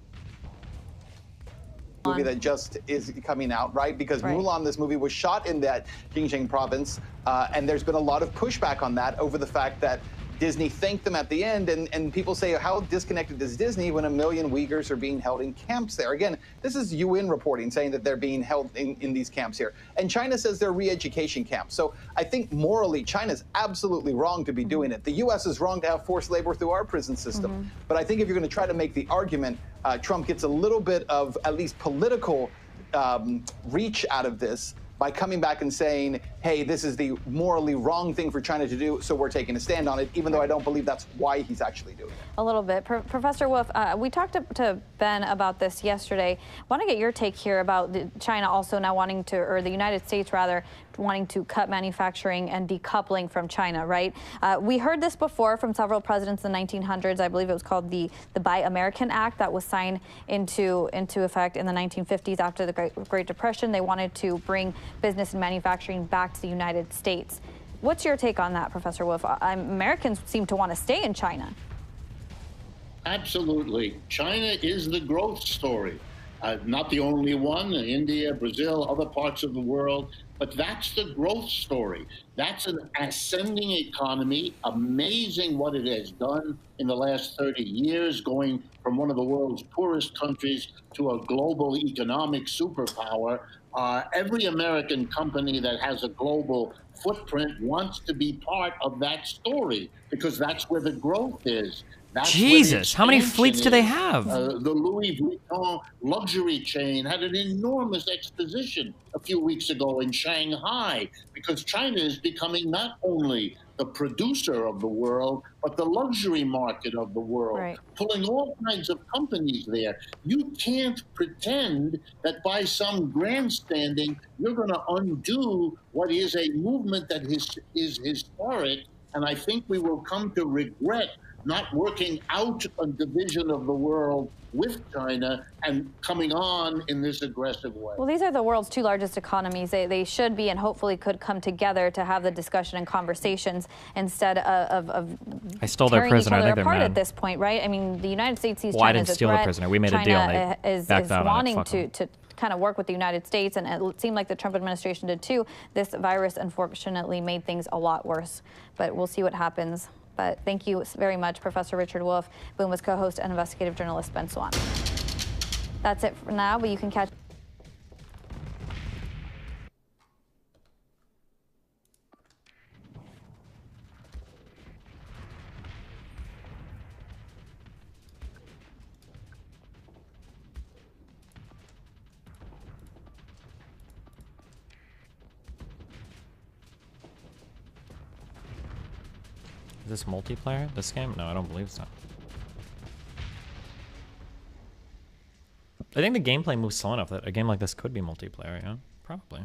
Movie that just is coming out, right? Because Mulan, this movie, was shot in that Xinjiang province, and there's been a lot of pushback on that over the fact that Disney thanked them at the end, and people say, how disconnected is Disney when 1 million Uyghurs are being held in camps there? Again, this is UN reporting saying that they're being held in these camps here. And China says they're re-education camps. So I think morally, China's absolutely wrong to be doing it. The U.S. is wrong to have forced labor through our prison system. But I think if you're going to try to make the argument, Trump gets a little bit of at least political reach out of this by coming back and saying, hey, this is the morally wrong thing for China to do, so we're taking a stand on it, even though I don't believe that's why he's actually doing it. A little bit. Professor Wolff, we talked to Ben about this yesterday. I want to get your take here about China also now wanting to, or the United States rather, wanting to cut manufacturing and decoupling from China, right? We heard this before from several presidents in the 1900s. I believe it was called the Buy American Act that was signed into effect in the 1950s after the Great Depression. They wanted to bring business and manufacturing back to the United States. What's your take on that, Professor Wolff? Americans seem to want to stay in China. Absolutely. China is the growth story. Not the only one, India, Brazil, other parts of the world, but that's the growth story. That's an ascending economy, amazing what it has done in the last 30 years, going from one of the world's poorest countries to a global economic superpower. Every American company that has a global footprint wants to be part of that story because that's where the growth is. That's Jesus, how many fleets do they have? The Louis Vuitton luxury chain had an enormous exposition a few weeks ago in Shanghai because China is becoming not only the producer of the world, but the luxury market of the world, pulling all kinds of companies there. You can't pretend that by some grandstanding, you're going to undo what is a movement that is historic, and I think we will come to regret not working out a division of the world with China and coming on in this aggressive way. Well, these are the world's two largest economies. They should be and hopefully could come together to have the discussion and conversations instead of I stole their prisoner. I think they're apart mad. At this point, right? I mean, the United States sees Well, I China didn't as a steal threat. the prisoner. We made China a deal and they is backed out on it. wanting to kind of work with the United States, and it seemed like the Trump administration did too. This virus, unfortunately, made things a lot worse, but we'll see what happens. But thank you very much, Professor Richard Wolff, Bloomberg's co-host and investigative journalist Ben Swan. That's it for now, but you can catch. Is this multiplayer, this game? No, I don't believe so. I think the gameplay moves slow enough that a game like this could be multiplayer, yeah? Probably.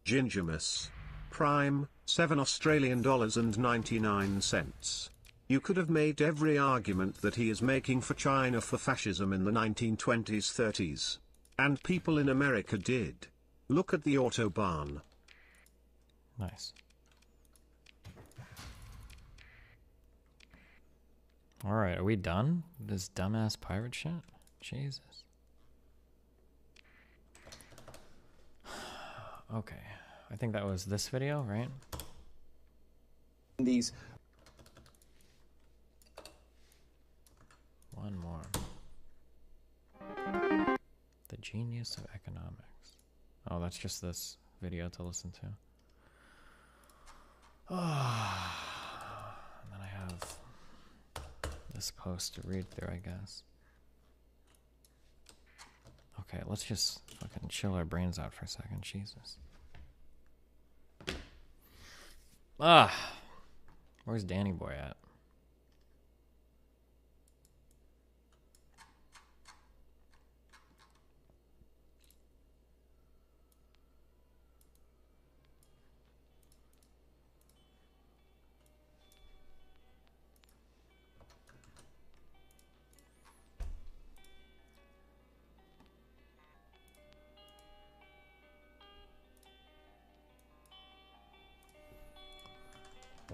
Gingermus. Prime, $7.99. You could have made every argument that he is making for China for fascism in the 1920s, 30s. And people in America did. Look at the Autobahn. Nice. Alright, are we done? This dumbass pirate shit? Jesus. Okay. I think that was this video, right? These. One more. The genius of economics. Oh, that's just this video to listen to. Oh, and then I have this post to read through, I guess. Okay, let's just fucking chill our brains out for a second. Jesus. Where's Danny Boy at?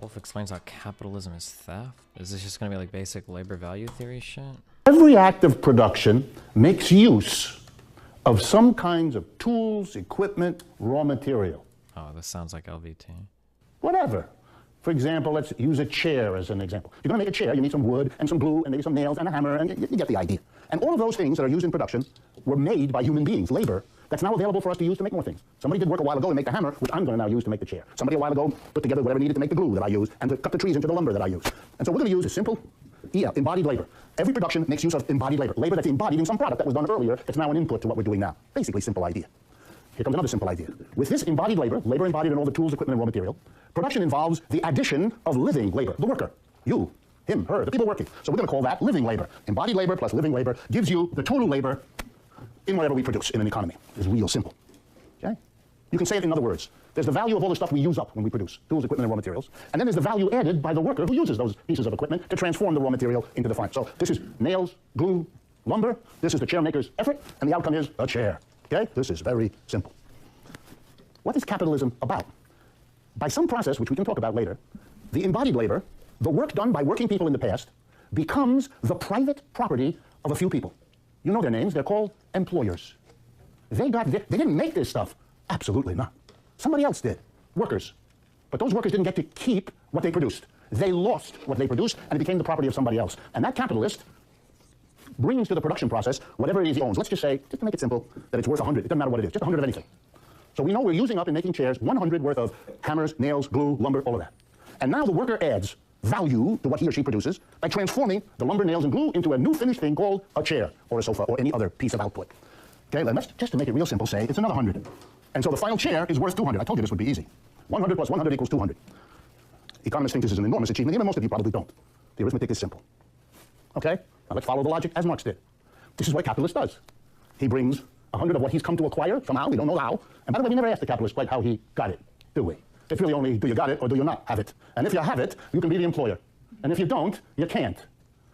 Wolff explains how capitalism is theft. Is this just gonna be like basic labor value theory shit? Every act of production makes use of some kinds of tools, equipment, raw material. Oh, this sounds like LVT. Whatever. For example, let's use a chair as an example. You're going to make a chair, you need some wood and some glue and maybe some nails and a hammer, and you get the idea. And all of those things that are used in production were made by human beings, labor, that's now available for us to use to make more things. Somebody did work a while ago to make the hammer, which I'm going to now use to make the chair. Somebody a while ago put together whatever needed to make the glue that I use and to cut the trees into the lumber that I use. And so we're going to use a simple embodied labor. Every production makes use of embodied labor. Labor that's embodied in some product that was done earlier, that's now an input to what we're doing now. Basically, simple idea. Here comes another simple idea. With this embodied labor, labor embodied in all the tools, equipment, and raw material, production involves the addition of living labor, the worker, you, him, her, the people working. So we're going to call that living labor. Embodied labor plus living labor gives you the total labor in whatever we produce in an economy. It's real simple. Okay? You can say it in other words. There's the value of all the stuff we use up when we produce, tools, equipment, and raw materials. And then there's the value added by the worker who uses those pieces of equipment to transform the raw material into the final. So this is nails, glue, lumber. This is the chair maker's effort, and the outcome is a chair. Okay? This is very simple. What is capitalism about? By some process, which we can talk about later, the embodied labor, the work done by working people in the past, becomes the private property of a few people. You know their names. They're called employers. They didn't make this stuff. Absolutely not. Somebody else did. Workers. But those workers didn't get to keep what they produced. They lost what they produced, and it became the property of somebody else. And that capitalist brings to the production process whatever it is he owns. Let's just say, just to make it simple, that it's worth 100. It doesn't matter what it is. Just 100 of anything. So we know we're using up in making chairs 100 worth of hammers, nails, glue, lumber, all of that. And now the worker adds value to what he or she produces by transforming the lumber, nails, and glue into a new finished thing called a chair or a sofa or any other piece of output. Okay, let's just to make it real simple say it's another 100. And so the final chair is worth 200. I told you this would be easy. 100 plus 100 equals 200. Economists think this is an enormous achievement. Even most of you probably don't. The arithmetic is simple. Okay? Now let's follow the logic as Marx did. This is what a capitalist does. He brings 100 of what he's come to acquire somehow. We don't know how. And by the way, we never asked the capitalist quite how he got it, do we? It's really only do you got it or do you not have it. And if you have it, you can be the employer. And if you don't, you can't.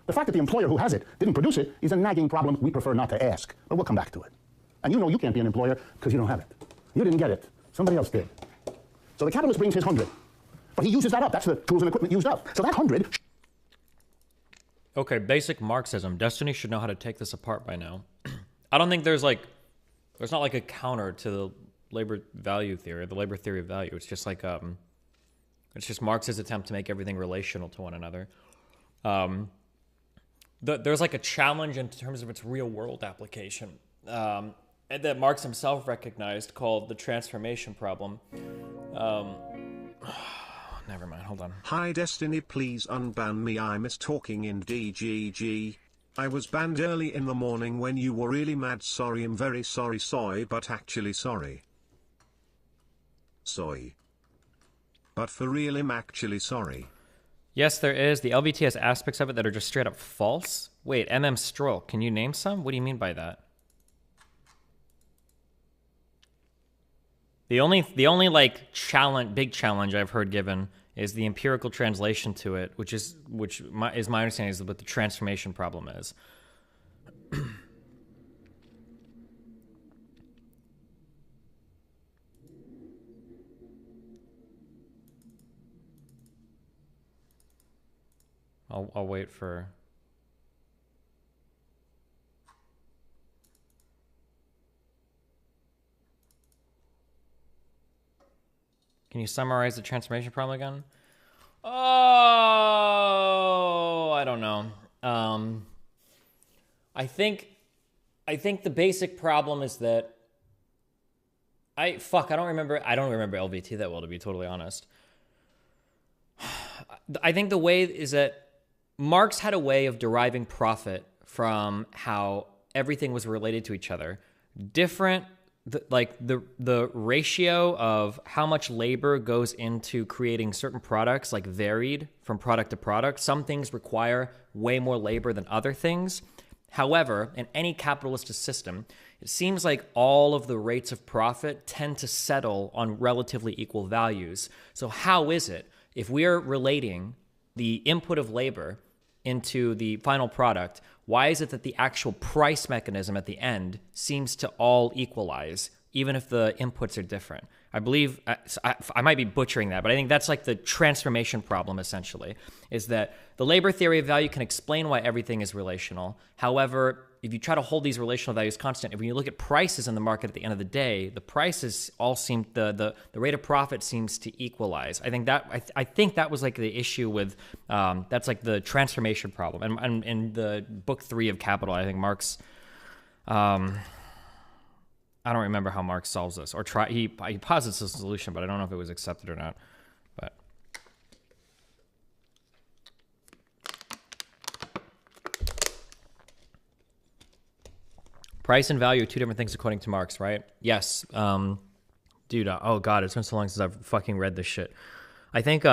The fact that the employer who has it didn't produce it is a nagging problem we prefer not to ask. But we'll come back to it. And you know you can't be an employer because you don't have it. You didn't get it. Somebody else did. So the capitalist brings his 100. But he uses that up. That's the tools and equipment used up. So that 100... Okay, basic Marxism. Destiny should know how to take this apart by now. I don't think there's not like a counter to the labor value theory, the labor theory of value. It's just like, it's just Marx's attempt to make everything relational to one another. There's like a challenge in terms of its real world application. And that Marx himself recognized called the transformation problem. Never mind, hold on. Hi Destiny, please unban me. I miss talking in DGG. I was banned early in the morning when you were really mad. Sorry, I'm very sorry, but actually sorry. Soy. But for real, I'm actually sorry. Yes, there is. The LVT has aspects of it that are just straight up false. Wait, Stroll, can you name some? What do you mean by that? The only like big challenge I've heard given is the empirical translation to it, which is my understanding is what the transformation problem is. I'll wait for. Can you summarize the transformation problem again? Oh, I don't know. I think the basic problem is that I don't remember LVT that well, to be totally honest. I think the way is that Marx had a way of deriving profit from how everything was related to each other. Different, the ratio of how much labor goes into creating certain products, like varied from product to product. Some things require way more labor than other things. However, in any capitalist system, it seems like all of the rates of profit tend to settle on relatively equal values. So how is it, if we are relating the input of labor into the final product, why is it that the actual price mechanism at the end seems to all equalize even if the inputs are different. I believe, I might be butchering that, but I think that's like the transformation problem, essentially, is that the labor theory of value can explain why everything is relational. However, if you try to hold these relational values constant, if you look at prices in the market at the end of the day, the prices all seem, the rate of profit seems to equalize. I think that was like the issue with, that's like the transformation problem. And in the book 3 of Capital, I think Marx, I don't remember how Marx solves this, or he posits a solution, but I don't know if it was accepted or not. But price and value are two different things according to Marx, right? Yes. Dude, oh God, it's been so long since I've fucking read this shit. I think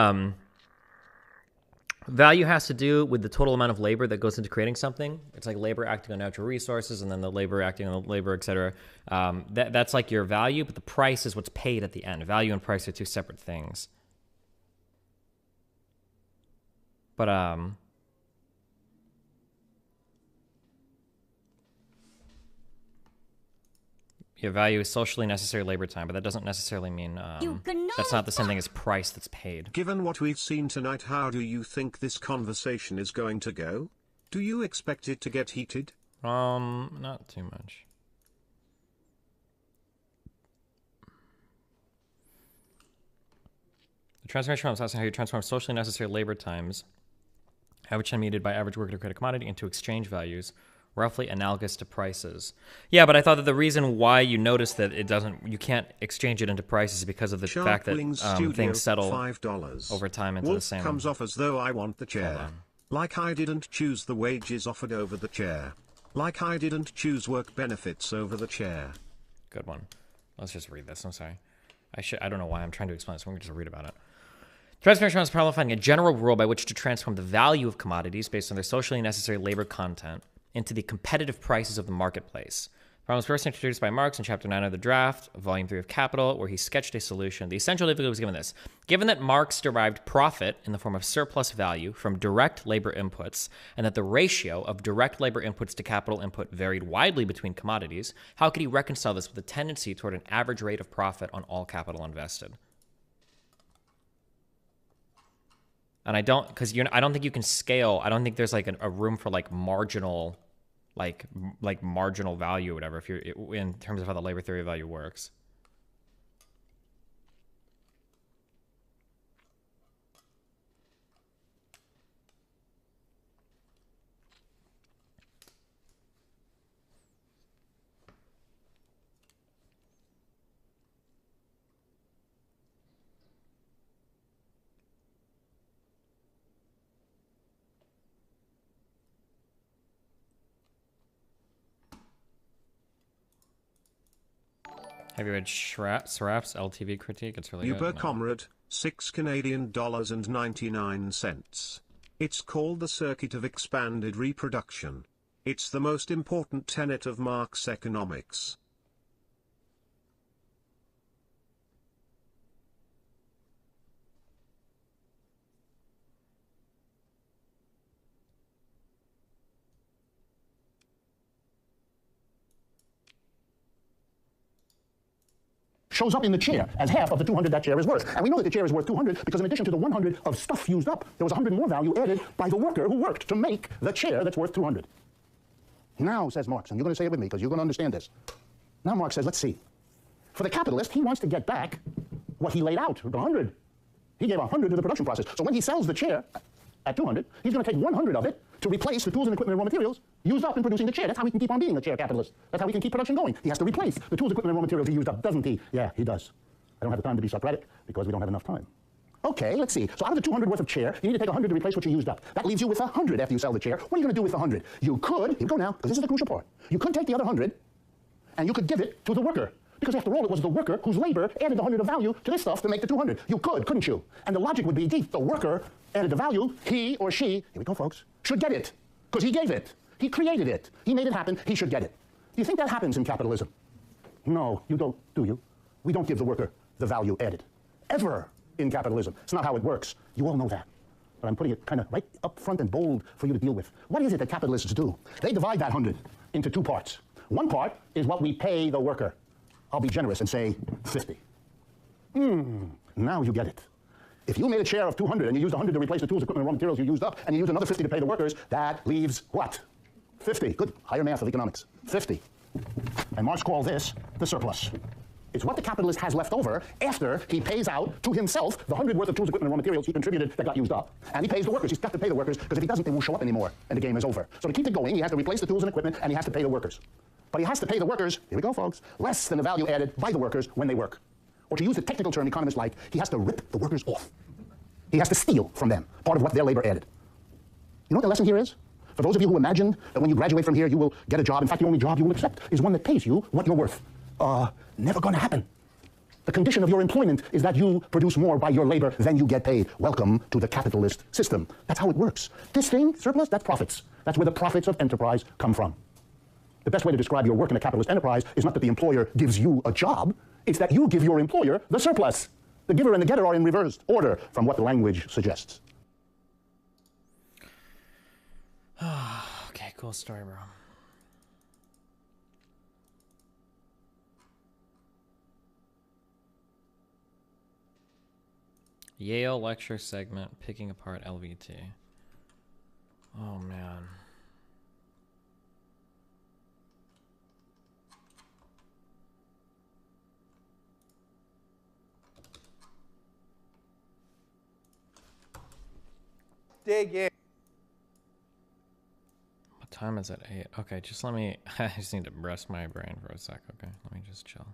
value has to do with the total amount of labor that goes into creating something. It's like labor acting on natural resources, and then the labor acting on the labor, et cetera. That's like your value, but the price is what's paid at the end. Value and price are two separate things. But your value is socially necessary labor time, but that doesn't necessarily mean that's not the same thing as price that's paid. Given what we've seen tonight, how do you think this conversation is going to go? Do you expect it to get heated? Not too much. The transformation problem is asking how you transform socially necessary labor times, average time needed by average worker to create a commodity, into exchange values, roughly analogous to prices. Yeah, but I thought that the reason why you noticed that you can't exchange it into prices is because of the fact that things settle $5 over time into Wolff the same. Comes off as though I want the chair. Like I didn't choose the wages offered over the chair. Like I didn't choose work benefits over the chair. Good one. Let's just read this. I'm sorry. I don't know why I'm trying to explain this. We're going to just read about it. Transformation is problem finding a general rule by which to transform the value of commodities based on their socially necessary labor content into the competitive prices of the marketplace. The problem was first introduced by Marx in Chapter 9 of the Draft, Volume 3 of Capital, where he sketched a solution. The essential difficulty was given this. Given that Marx derived profit in the form of surplus value from direct labor inputs, and that the ratio of direct labor inputs to capital input varied widely between commodities, how could he reconcile this with a tendency toward an average rate of profit on all capital invested? And I don't think you can scale. I don't think there's like a room for like marginal, like marginal value or whatever, if you're in terms of how the labor theory of value works. Have you read Sraff's LTV critique? It's really good. Uber Comrade, $6.99. It's called the circuit of expanded reproduction. It's the most important tenet of Marx economics. Shows up in the chair as half of the 200 that chair is worth. And we know that the chair is worth 200 because in addition to the 100 of stuff used up, there was 100 more value added by the worker who worked to make the chair that's worth 200. Now, says Marx, and you're going to say it with me because you're going to understand this. Now Marx says, let's see. For the capitalist, he wants to get back what he laid out, the 100. He gave 100 to the production process. So when he sells the chair at 200, he's going to take 100 of it to replace the tools and equipment and raw materials used up in producing the chair. That's how he can keep on being a chair capitalist. That's how he can keep production going. He has to replace the tools, equipment, and raw materials he used up, doesn't he? Yeah, he does. I don't have the time to be Socratic because we don't have enough time. Okay, let's see. So out of the 200 worth of chair, you need to take 100 to replace what you used up. That leaves you with 100 after you sell the chair. What are you going to do with the 100? You could, here we go now, because this is the crucial part. You could take the other 100 and you could give it to the worker. Because after all, it was the worker whose labor added the 100 of value to this stuff to make the 200. You could, couldn't you? And the logic would be, the worker added the value, he or she, here we go folks, should get it. Because he gave it. He created it. He made it happen. He should get it. Do you think that happens in capitalism? No, you don't, do you? We don't give the worker the value added. Ever in capitalism. It's not how it works. You all know that. But I'm putting it kind of right up front and bold for you to deal with. What is it that capitalists do? They divide that 100 into two parts. One part is what we pay the worker. I'll be generous and say 50. Now you get it. If you made a chair of 200 and you used 100 to replace the tools, equipment, and raw materials you used up, and you use another 50 to pay the workers, that leaves what? 50. Good. Higher math of economics. 50. And Marx called this the surplus. It's what the capitalist has left over after he pays out to himself the 100 worth of tools, equipment, and raw materials he contributed that got used up. And he pays the workers. He's got to pay the workers, because if he doesn't, they won't show up anymore, and the game is over. So to keep it going, he has to replace the tools and equipment, and he has to pay the workers. But he has to pay the workers, here we go, folks, less than the value added by the workers when they work. Or to use the technical term economists like, he has to rip the workers off. He has to steal from them part of what their labor added. You know what the lesson here is? For those of you who imagine that when you graduate from here, you will get a job, in fact, the only job you will accept is one that pays you what you're worth. Never gonna happen. The condition of your employment is that you produce more by your labor than you get paid. Welcome to the capitalist system. That's how it works. This thing, surplus, that's profits. That's where the profits of enterprise come from. The best way to describe your work in a capitalist enterprise is not that the employer gives you a job, it's that you give your employer the surplus. The giver and the getter are in reversed order from what the language suggests. Okay, cool story, bro. Yale lecture segment, picking apart LVT. Oh, man. Dig in. What time is it? 8. Okay, just let me... I just need to rest my brain for a sec. Okay, let me just chill.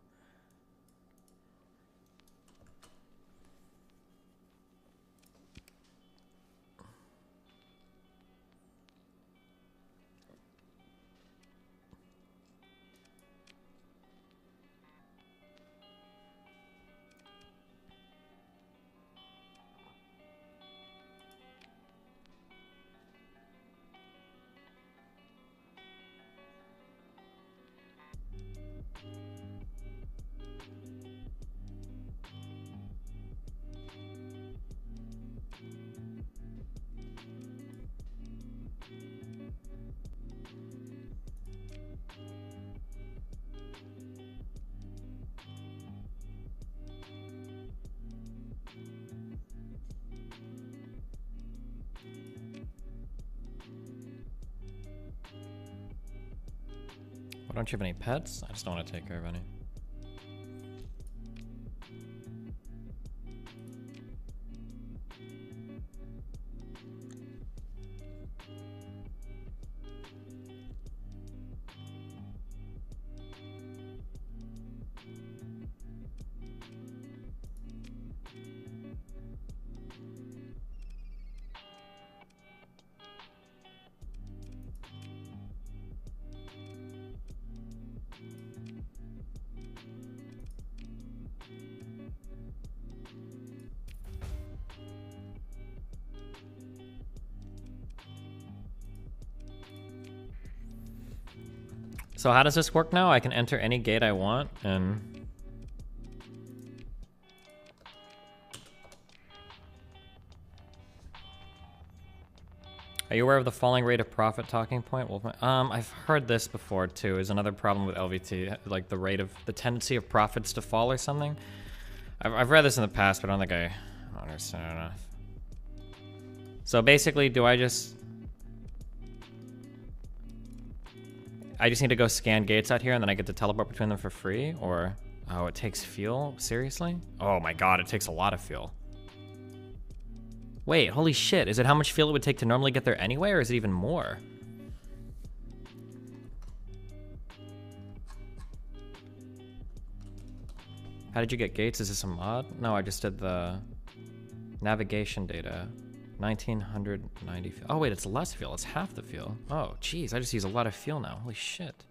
Why don't you have any pets? I just don't want to take care of any. So how does this work now? I can enter any gate I want, and... Are you aware of the falling rate of profit talking point? Well, I've heard this before too. Is another problem with LVT, like the rate of the tendency of profits to fall or something. I've read this in the past, but I don't think I understand enough. So basically, do I just need to go scan gates out here and then I get to teleport between them for free? Or, oh, it takes fuel? Seriously? Oh my god, it takes a lot of fuel. Wait, holy shit, is it how much fuel it would take to normally get there anyway, or is it even more? How did you get gates? Is this a mod? No, I just did the navigation data. 1990 fuel. Oh wait, it's less fuel. It's half the fuel. Oh, jeez, I just use a lot of fuel now. Holy shit.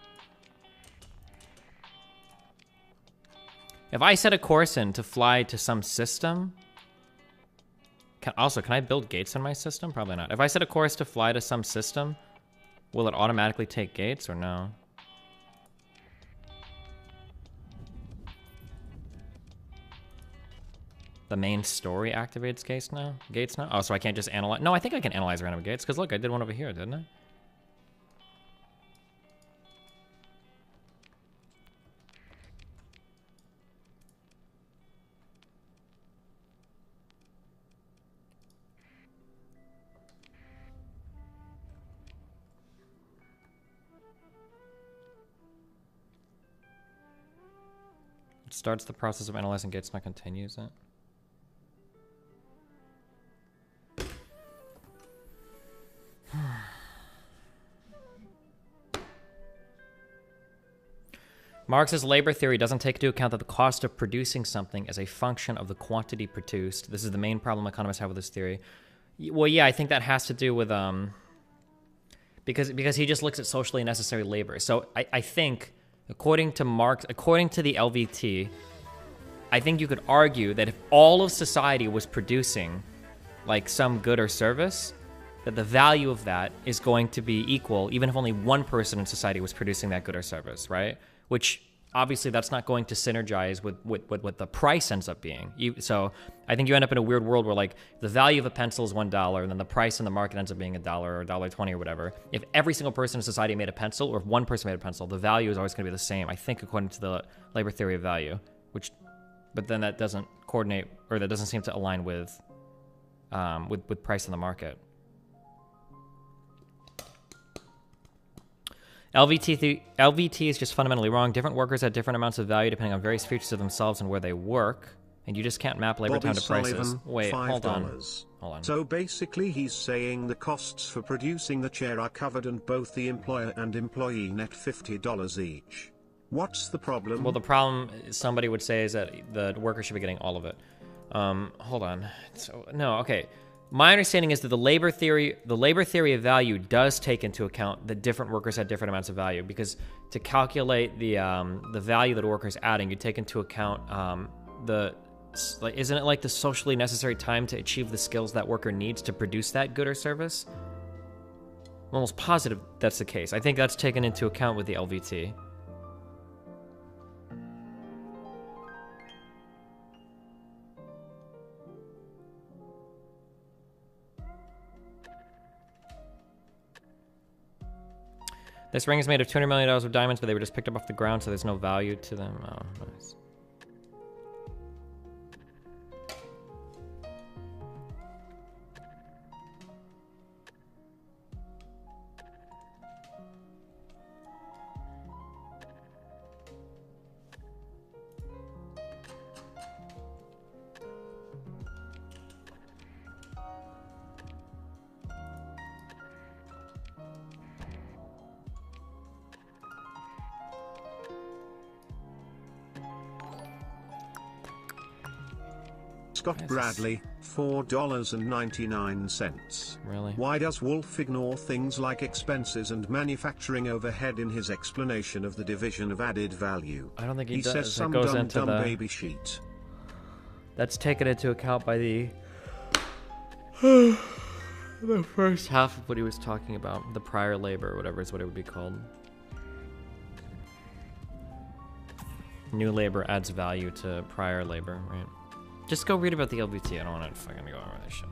If I set a course in to fly to some system... can I build gates in my system? Probably not. If I set a course to fly to some system, will it automatically take gates or no? The main story activates gates now? Oh, so I can't just analyze... No, I think I can analyze random gates, because look, I did one over here, didn't I? It starts the process of analyzing gates and continues it. Marx's labor theory doesn't take into account that the cost of producing something is a function of the quantity produced. This is the main problem economists have with this theory. Well, yeah, I think that has to do with because he just looks at socially necessary labor. So I think, according to Marx, according to the LVT, I think you could argue that if all of society was producing like some good or service, that the value of that is going to be equal, even if only one person in society was producing that good or service, right? Which obviously that's not going to synergize with what the price ends up being. So I think you end up in a weird world where like the value of a pencil is $1 and then the price in the market ends up being $1 or $1.20 or whatever. If every single person in society made a pencil, or if one person made a pencil, the value is always going to be the same, I think, according to the labor theory of value, but then that doesn't coordinate, or that doesn't seem to align with price in the market. LVT is just fundamentally wrong. Different workers have different amounts of value depending on various features of themselves and where they work, and you just can't map labor time to prices. Wait, hold on. So basically he's saying the costs for producing the chair are covered and both the employer and employee net $50 each. What's the problem? Well, the problem, somebody would say, is that the worker should be getting all of it. Hold on. So, no, okay. My understanding is that the labor theory of value does take into account that different workers had different amounts of value, because to calculate the value that a worker is adding, you take into account isn't it like the socially necessary time to achieve the skills that worker needs to produce that good or service? I'm almost positive that's the case. I think that's taken into account with the LVT. This ring is made of $200 million of diamonds, but they were just picked up off the ground, so there's no value to them. Oh, nice. Scott Bradley, $4.99. Really? Why does Wolff ignore things like expenses and manufacturing overhead in his explanation of the division of added value? I don't think he does. Says some goes dumb, into dumb baby sheet. That's taken into account by the the first half of what he was talking about, the prior labor, whatever is what it would be called. New labor adds value to prior labor, right? Just go read about the LVT. I don't want to fucking go over this shit.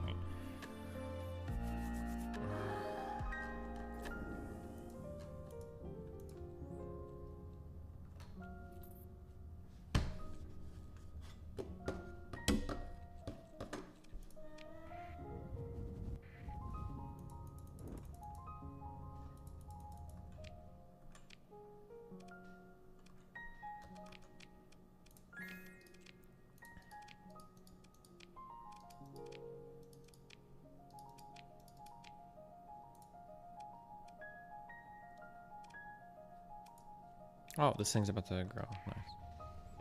Oh, this thing's about to grow. Nice.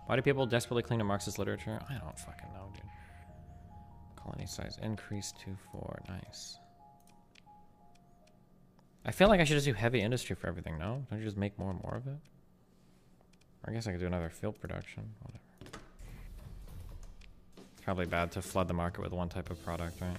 Why do people desperately cling to Marxist literature? I don't fucking know, dude. Colony size increase to 4. Nice. I feel like I should just do heavy industry for everything, no? Don't you just make more and more of it? Or I guess I could do another field production. Whatever. It's probably bad to flood the market with one type of product, right?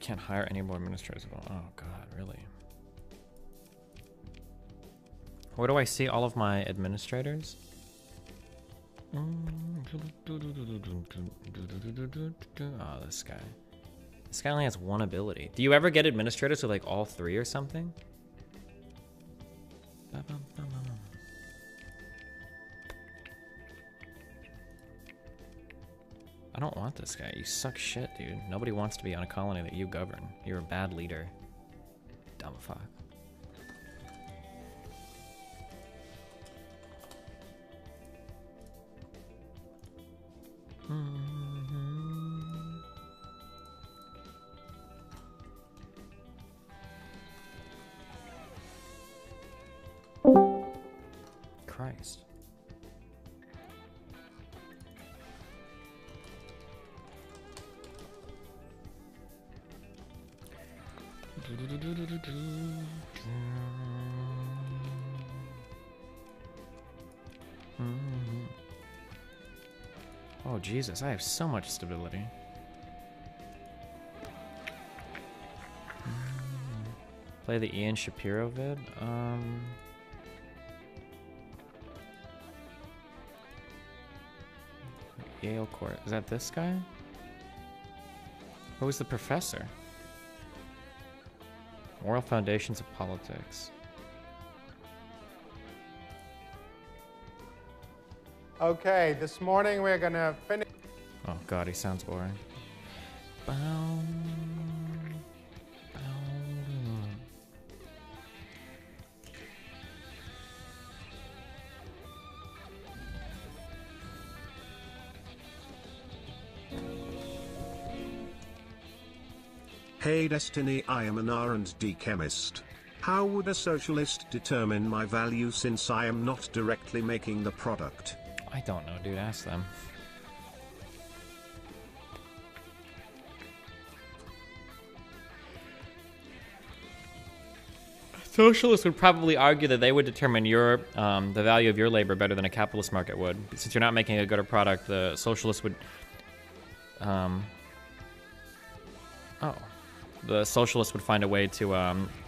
Can't hire any more administrators. Oh god, really? Where do I see all of my administrators? Oh, this guy. This guy only has one ability. Do you ever get administrators with like all 3 or something? I don't want this guy. You suck shit, dude. Nobody wants to be on a colony that you govern. You're a bad leader. Dumb fuck. Christ. Oh Jesus, I have so much stability. Play the Ian Shapiro vid. Yale Court. Is that this guy? Who was the professor? Moral Foundations of Politics. Okay, this morning we're going to finish. Oh god, he sounds boring. Hey Destiny, I am an R&D chemist. How would a socialist determine my value since I am not directly making the product? I don't know, dude. Ask them. Socialists would probably argue that they would determine your the value of your labor better than a capitalist market would. Since you're not making a good product, the socialists would the socialists would find a way to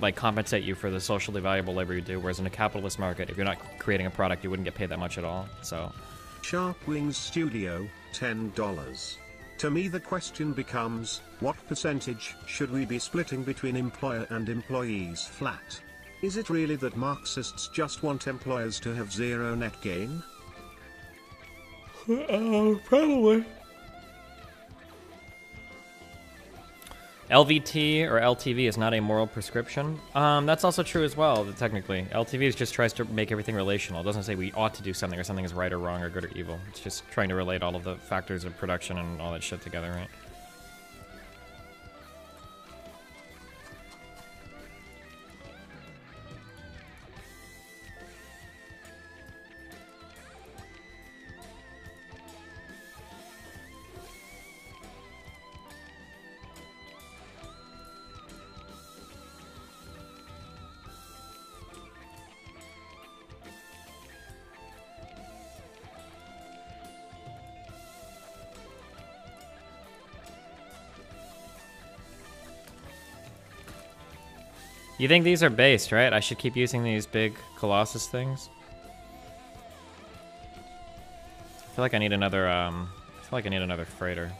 like compensate you for the socially valuable labor you do, whereas in a capitalist market, if you're not creating a product, you wouldn't get paid that much at all. So Sharp Wings Studio, $10. To me the question becomes, what percentage should we be splitting between employer and employees flat? Is it really that Marxists just want employers to have zero net gain? Probably. LVT or LTV is not a moral prescription. That's also true as well, technically. LTV just tries to make everything relational. It doesn't say we ought to do something or something is right or wrong or good or evil. It's just trying to relate all of the factors of production and all that shit together, right? You think these are based, right? I should keep using these big Colossus things. I feel like I need another, freighter.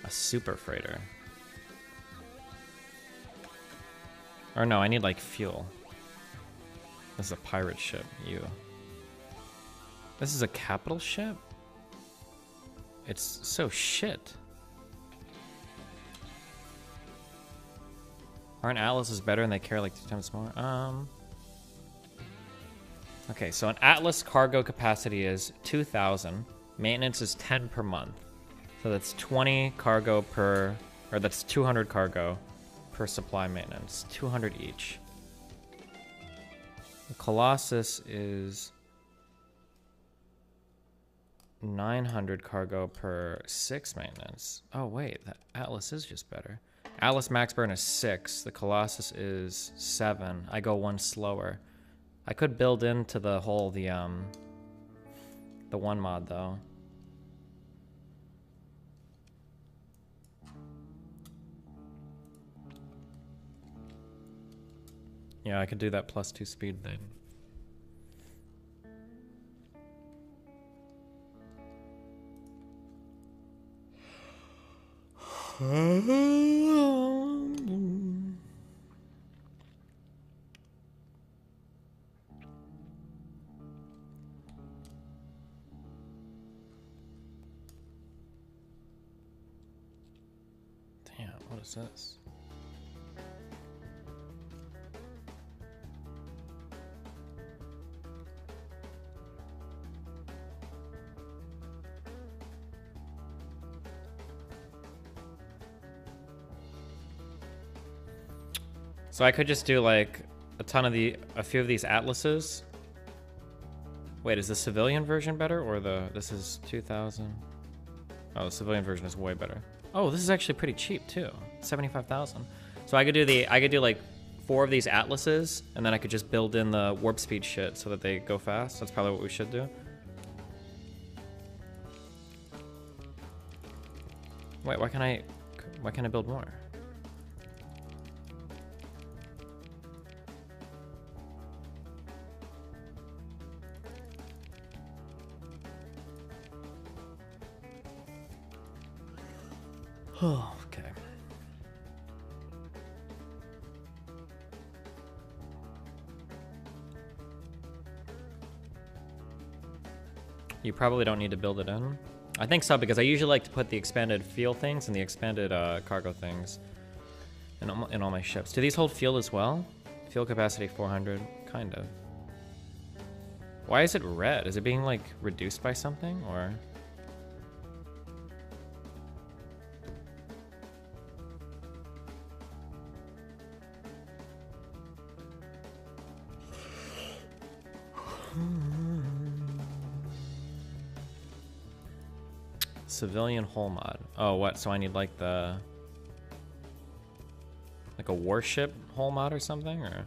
A super freighter. Or no, I need like fuel. This is a pirate ship, This is a capital ship? It's so shit. Aren't Atlases better and they carry like 2 times more? Okay, so an Atlas cargo capacity is 2,000. Maintenance is 10 per month. So that's 20 cargo per, or that's 200 cargo per supply maintenance. 200 each. The Colossus is 900 cargo per 6 maintenance. Oh wait, the Atlas is just better. Atlas max burn is 6. The Colossus is 7. I go 1 slower. I could build into the whole the one mod though. Yeah, I could do that +2 speed thing. What is this? So I could just do like a few of these atlases. Wait, is the civilian version better or this is 2000? Oh, the civilian version is way better. Oh, this is actually pretty cheap too. 75,000. So I could do like 4 of these atlases, and then I could just build in the warp speed shit so that they go fast. That's probably what we should do. Wait, why can't I build more? Oh, okay. You probably don't need to build it in. I think so, because I usually like to put the expanded fuel things and the expanded cargo things in all my ships. Do these hold fuel as well? Fuel capacity 400, kind of. Why is it red? Is it being like reduced by something, or? Civilian hull mod. Oh, what? So I need like a warship hull mod or something, or?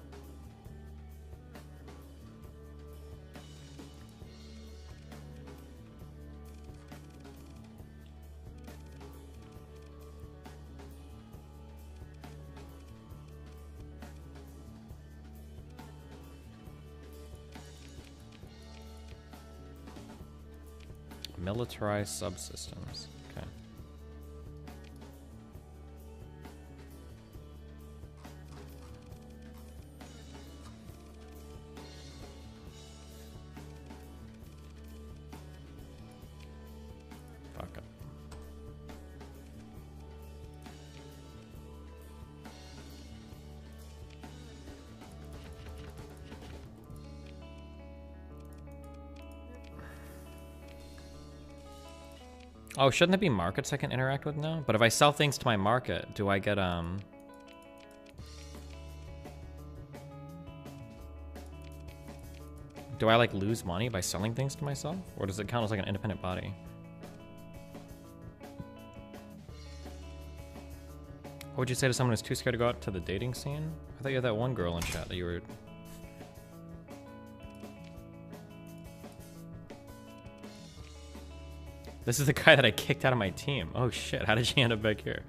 Militarized subsystems. Okay. Fuck it. Oh, shouldn't there be markets I can interact with now? But if I sell things to my market, do I get, do I, like, lose money by selling things to myself? Or does it count as, like, an independent body? What would you say to someone who's too scared to go out to the dating scene? I thought you had that one girl in chat that you were... This is the guy that I kicked out of my team. Oh shit, how did she end up back here?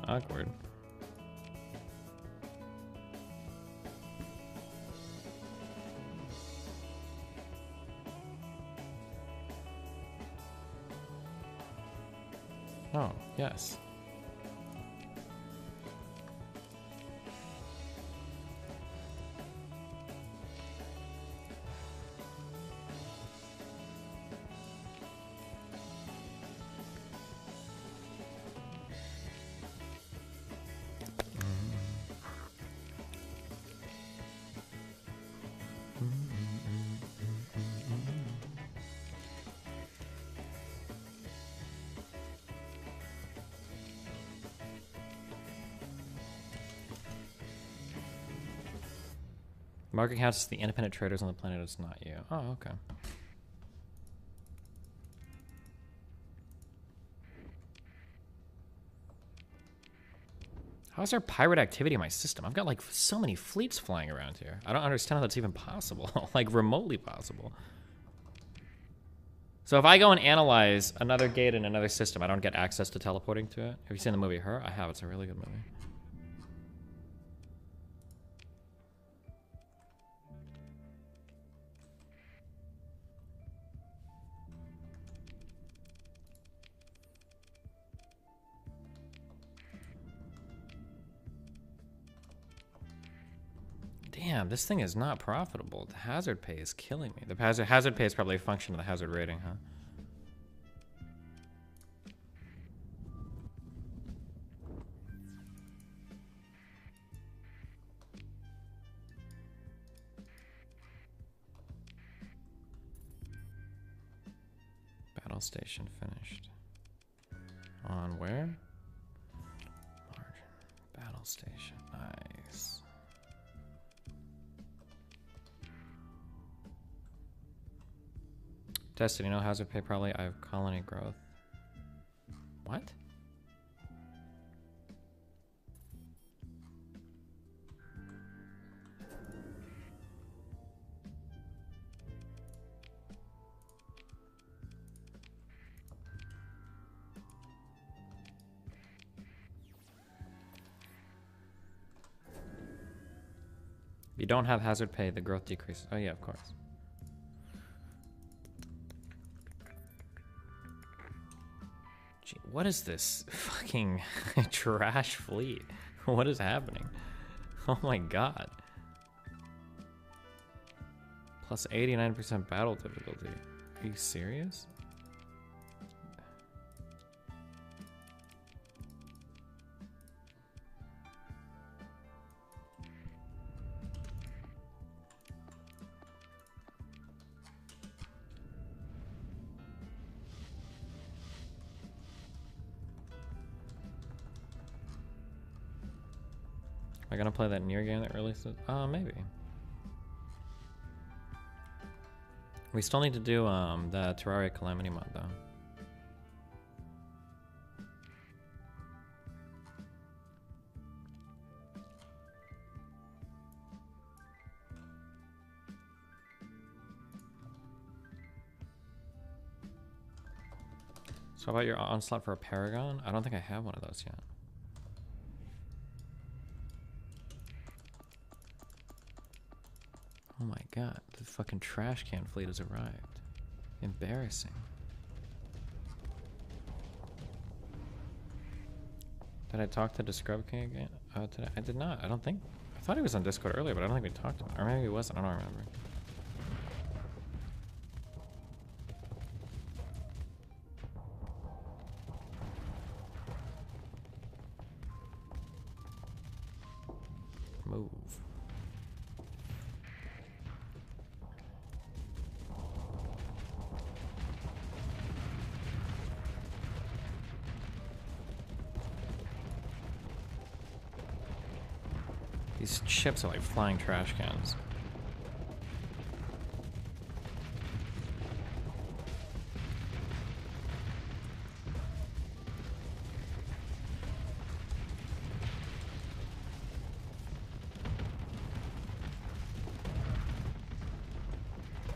Awkward. Oh, yes. Market counts as the independent traders on the planet. It's not you. Oh, okay. How is there pirate activity in my system? I've got like so many fleets flying around here. I don't understand how that's even possible. Like remotely possible. So if I go and analyze another gate in another system, I don't get access to teleporting to it. Have you seen the movie Her? I have. It's a really good movie. Damn, this thing is not profitable. The hazard pay is killing me. The hazard pay is probably a function of the hazard rating, huh? station finished. On where? Margin. Battle station. Nice. Tested, you know, hazard pay probably. I have colony growth. What? If you don't have hazard pay, the growth decreases. Oh yeah, of course. Gee, what is this fucking trash fleet? What is happening? Oh my god. Plus 89% battle difficulty. Are you serious? Am I gonna play that near game that released it? Maybe. We still need to do the Terraria Calamity mod though. So how about your onslaught for a Paragon? I don't think I have one of those yet. Oh my god, the fucking trash can fleet has arrived. Embarrassing. Did I talk to the Scrub King again? Today? I did not. I don't think. I thought he was on Discord earlier, but I don't think we talked to him. Or maybe he wasn't. I don't remember. Move. These ships are like flying trash cans.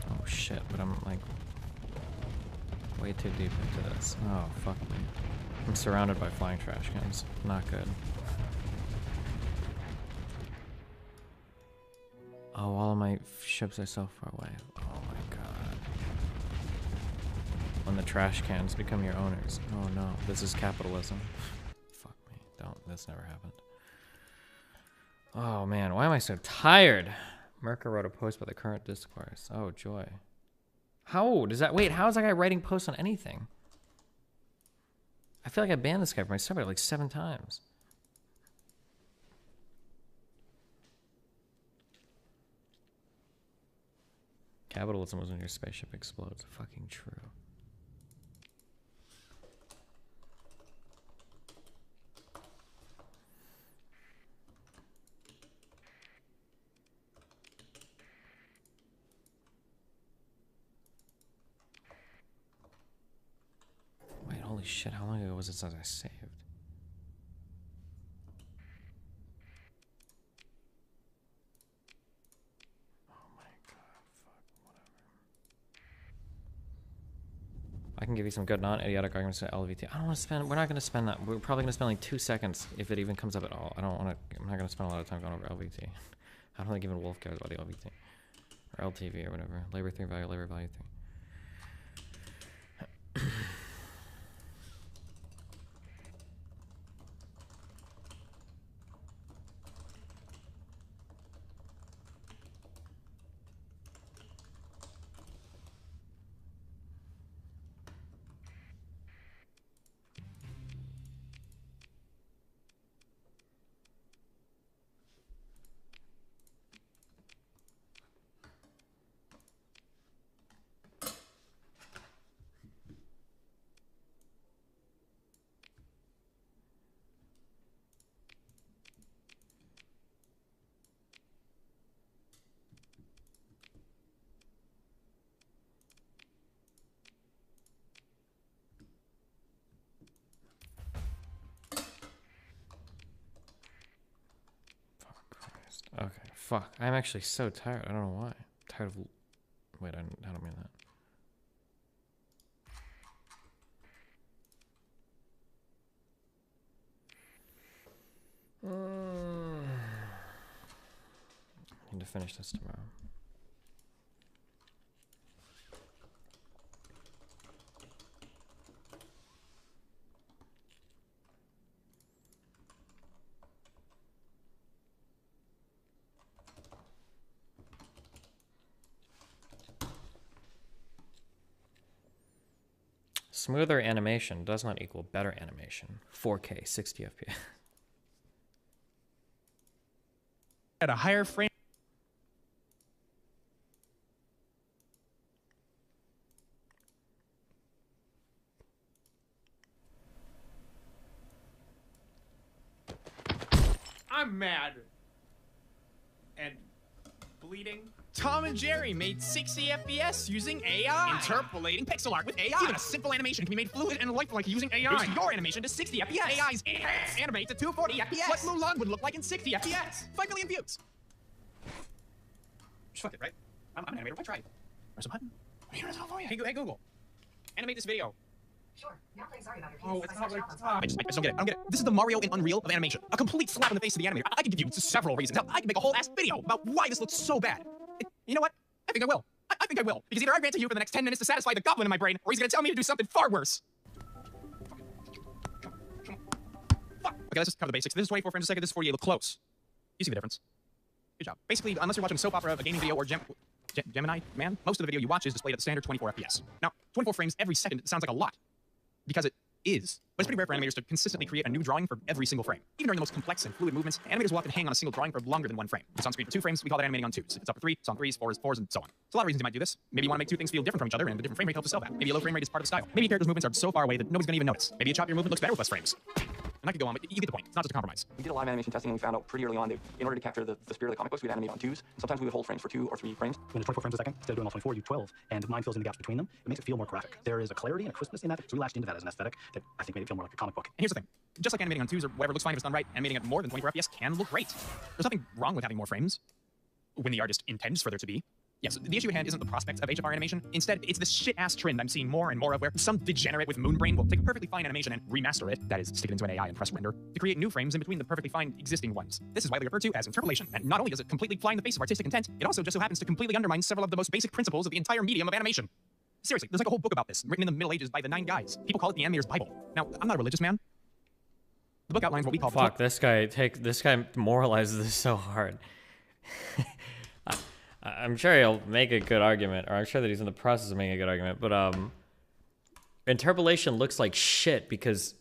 Oh shit, but I'm like way too deep into this. Oh fuck me. I'm surrounded by flying trash cans. Not good. Oh, all of my ships are so far away. Oh my god. When the trash cans become your owners. Oh no, this is capitalism. Fuck me. Don't. This never happened. Oh man, why am I so tired? Merker wrote a post about the current discourse. Oh joy. How does that? Wait, how is that guy writing posts on anything? I feel like I banned this guy from my server like 7 times. Capitalism was when your spaceship explodes. Fucking true. Wait, holy shit, how long ago was it since I saved? I can give you some good non-idiotic arguments to LVT. I don't want to spend. We're not going to spend that. We're probably going to spend like 2 seconds if it even comes up at all. I don't want to. I'm not going to spend a lot of time going over LVT. I don't think even Wolf cares about the LVT or LTV or whatever. Labor 3 value, labor value 3. Okay, fuck. I'm actually so tired. I don't know why. I'm tired of... Wait, I don't mean that. I need to finish this tomorrow. Smoother animation does not equal better animation. 4K, 60 FPS. At a higher frame. I'm mad. And bleeding. Tom and Jerry made 60 FPS using AI. Interpolating pixel art with AI. Even a simple animation can be made fluid and lifelike using AI. Boost your animation to 60 FPS. AI's enhance. Animate to 240 FPS. What Mulan would look like in 60 FPS. 5 million views. Just fuck it, right? I'm an animator. Why try it? Press a button. Hey Google. Animate this video. Sure. Now playing Sorry About Your Kids. Oh, it's not like I just don't get it. I don't get it. This is the Mario in Unreal of animation. A complete slap in the face to the animator. I can give you several reasons. Hell, I can make a whole ass video about why this looks so bad. You know what? I think I will. I think I will. Because either I rant to you for the next 10 minutes to satisfy the goblin in my brain, or he's gonna tell me to do something far worse. Fuck. Okay, let's just cover the basics. This is 24 frames a second, this is 48. Look close. You see the difference. Good job. Basically, unless you're watching a soap opera, a gaming video, or Gemini Man, most of the video you watch is displayed at the standard 24 FPS. Now, 24 frames every second sounds like a lot. Because it is. But it's pretty rare for animators to consistently create a new drawing for every single frame. Even during the most complex and fluid movements, animators will often hang on a single drawing for longer than one frame. It's on screen for 2 frames, we call that animating on 2s. It's up for 3, it's on 3s, 4s, 4s, and so on. There's a lot of reasons you might do this. Maybe you want to make 2 things feel different from each other, and the different frame rate helps to sell that. Maybe a low frame rate is part of the style. Maybe a character's movements are so far away that nobody's going to even notice. Maybe a choppier movement looks better with less frames. And I could go on, but you get the point. It's not just a compromise. We did a live animation testing and we found out pretty early on that in order to capture the spirit of the comic books, we'd animate on 2s. Sometimes we would hold frames for 2 or 3 frames. When it's 24 frames a second, instead of doing all 24, do 12, and mine fills in the gaps between them. It makes it feel more graphic. There is a clarity and a crispness in that, so we latched into that as an aesthetic that I think made it feel more like a comic book. And here's the thing. Just like animating on 2s or whatever looks fine if it's done right, animating at more than 24 FPS can look great. There's nothing wrong with having more frames when the artist intends for there to be. Yes, the issue at hand isn't the prospect of HFR animation. Instead, it's this shit-ass trend I'm seeing more and more of where some degenerate with Moonbrain will take a perfectly fine animation and remaster it, that is, stick it into an AI and press render, to create new frames in between the perfectly fine existing ones. This is widely referred to as interpolation, and not only does it completely fly in the face of artistic intent, it also just so happens to completely undermine several of the most basic principles of the entire medium of animation. Seriously, there's like a whole book about this, written in the Middle Ages by the 9 guys. People call it the animator's Bible. Now, I'm not a religious man. The book outlines what we call... Fuck, this guy moralizes this so hard. I'm sure he'll make a good argument, or I'm sure that he's in the process of making a good argument, but interpolation looks like shit because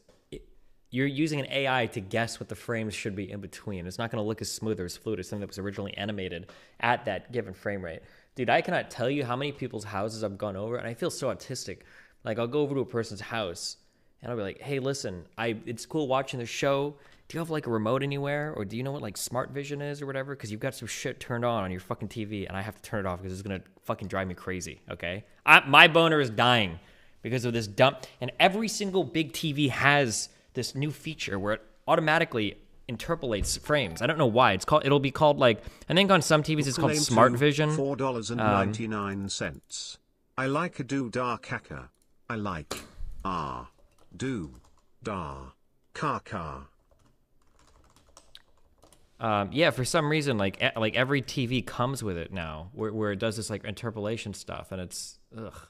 you're using an AI to guess what the frames should be in between. It's not going to look as smooth or as fluid as something that was originally animated at that given frame rate. Dude, I cannot tell you how many people's houses I've gone over, and I feel so autistic. Like, I'll go over to a person's house, and I'll be like, hey, listen, it's cool watching the show. Do you have, like, a remote anywhere? Or do you know what, like, smart vision is or whatever? Because you've got some shit turned on your fucking TV, and I have to turn it off because it's going to fucking drive me crazy, okay? My boner is dying because of this dumb... And every single big TV has this new feature where it automatically interpolates frames. I don't know why. It'll be called, like... I think on some TVs it's called smart vision. $4.99. I like a do-da caca. I like... do-da caca. Yeah, for some reason, like every TV comes with it now, where it does this like interpolation stuff, and it's ugh.